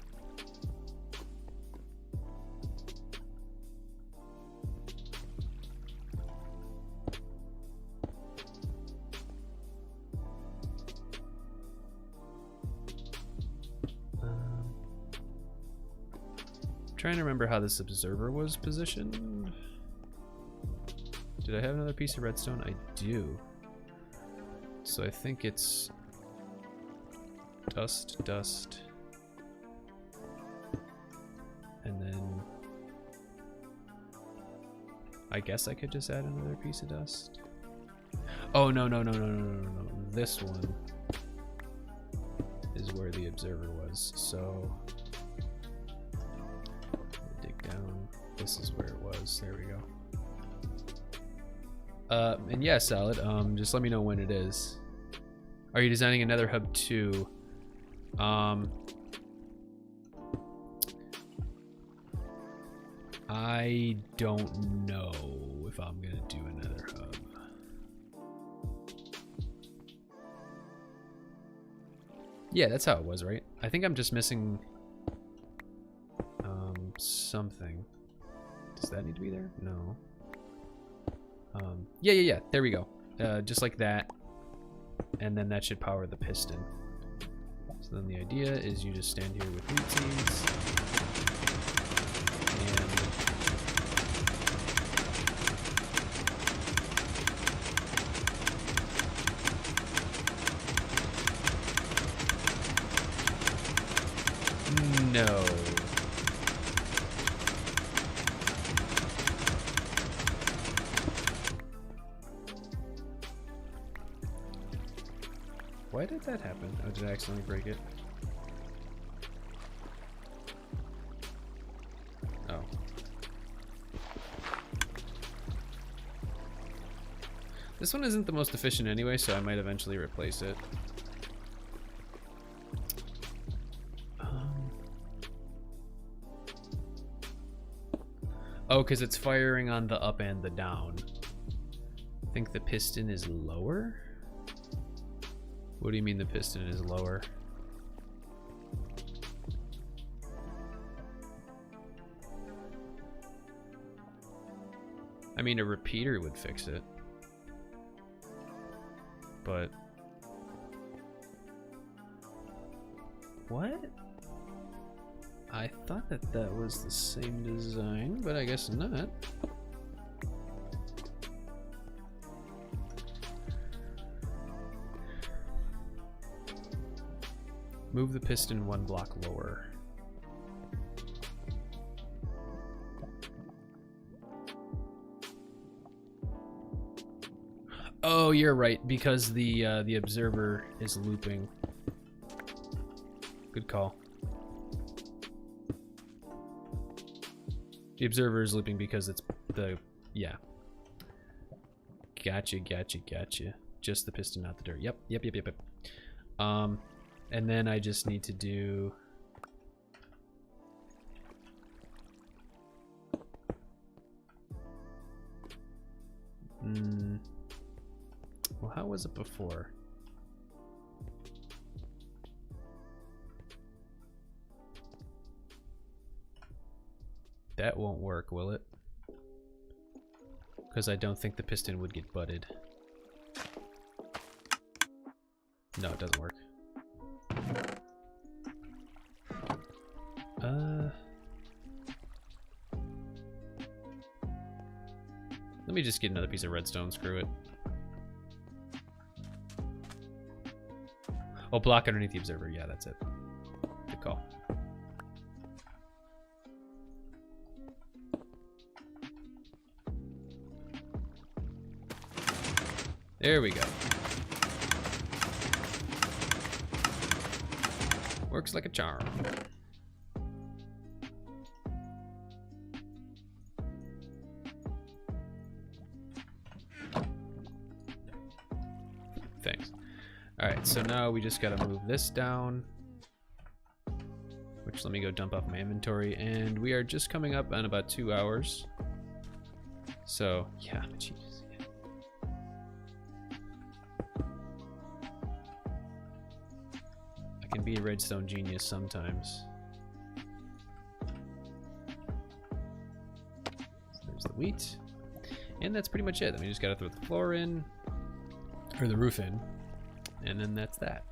trying to remember how this observer was positioned. Did I have another piece of redstone? I do. So I think it's dust, dust, and then I guess I could just add another piece of dust. Oh, no. This one is where the observer was. So dig down. This is where it was. There we go. And yeah, Salad, just let me know when it is. Are you designing another hub too? I don't know if I'm gonna do another hub. Yeah, that's how it was, right? I think I'm just missing something. Does that need to be there? No. Yeah. There we go. Just like that. And then that should power the piston. So then the idea is you just stand here with wheat seeds. And no. Why did that happen? Oh, did I accidentally break it? Oh. This one isn't the most efficient anyway, so I might eventually replace it. Oh, because it's firing on the up and the down. I think the piston is lower? What do you mean the piston is lower? I mean, a repeater would fix it. But... what? I thought that that was the same design, but I guess not. Move the piston 1 block lower. Oh, you're right, because the observer is looping. Good call. The observer is looping because it's the, yeah. Gotcha. Just the piston, not the dirt. Yep. And then I just need to do... well, how was it before? That won't work, will it? Because I don't think the piston would get butted. No, it doesn't work. Let me just get another piece of redstone, screw it. Oh, block underneath the observer. Yeah, that's it. Good call. There we go. Works like a charm. Thanks. Alright, so now we just gotta move this down. Which, let me go dump off my inventory. And we are just coming up on about 2 hours. So, yeah, Jesus. I can be a redstone genius sometimes. So there's the wheat. And that's pretty much it. Then we just gotta throw the floor in, or the roof in, and then that's that.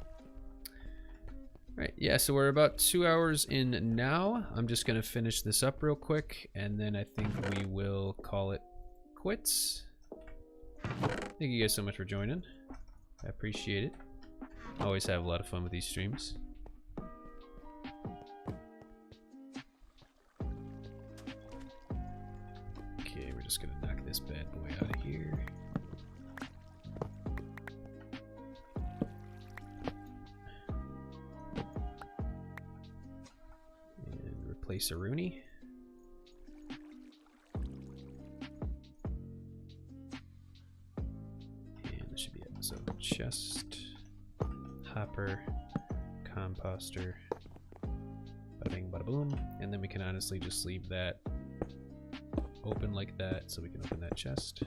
Right, yeah, so we're about 2 hours in now. I'm just gonna finish this up real quick, and then I think we will call it quits. Thank you guys so much for joining. I appreciate it. Always have a lot of fun with these streams. Okay, we're just gonna knock this bad boy out of here. Replace a Rooney. And this should be it. So chest, hopper, composter, bada bing, bada boom. And then we can honestly just leave that open like that so we can open that chest.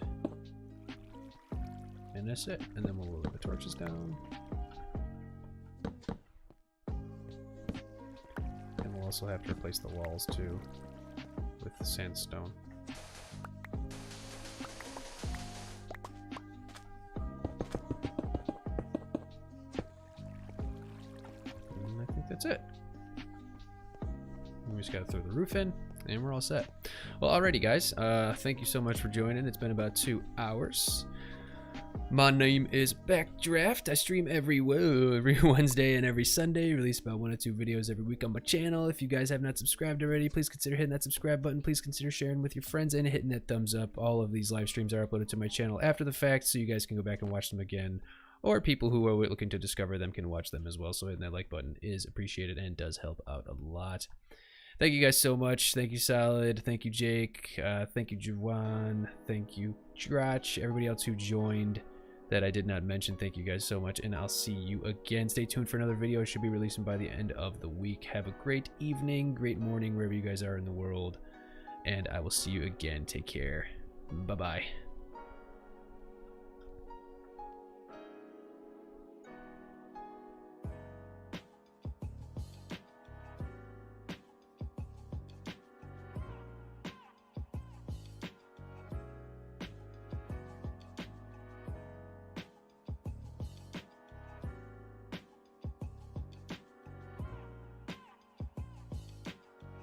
And that's it. And then we'll lower the torches down. Also have to replace the walls too with sandstone. And I think that's it. We just gotta throw the roof in and we're all set. Well, alrighty guys, thank you so much for joining. It's been about 2 hours. My name is Backdraft. I stream every Wednesday and every Sunday. Release about 1 or 2 videos every week on my channel. If you guys have not subscribed already, please consider hitting that subscribe button. Please consider sharing with your friends and hitting that thumbs up. All of these live streams are uploaded to my channel after the fact, so you guys can go back and watch them again. Or people who are looking to discover them can watch them as well. So hitting that like button is appreciated and does help out a lot. Thank you guys so much. Thank you, Solid. Thank you, Jake. Thank you, Juwan. Thank you, Drach. Everybody else who joined that I did not mention, thank you guys so much, and I'll see you again. Stay tuned for another video. It should be releasing by the end of the week. Have a great evening, great morning, wherever you guys are in the world, and I will see you again. Take care. Bye-bye.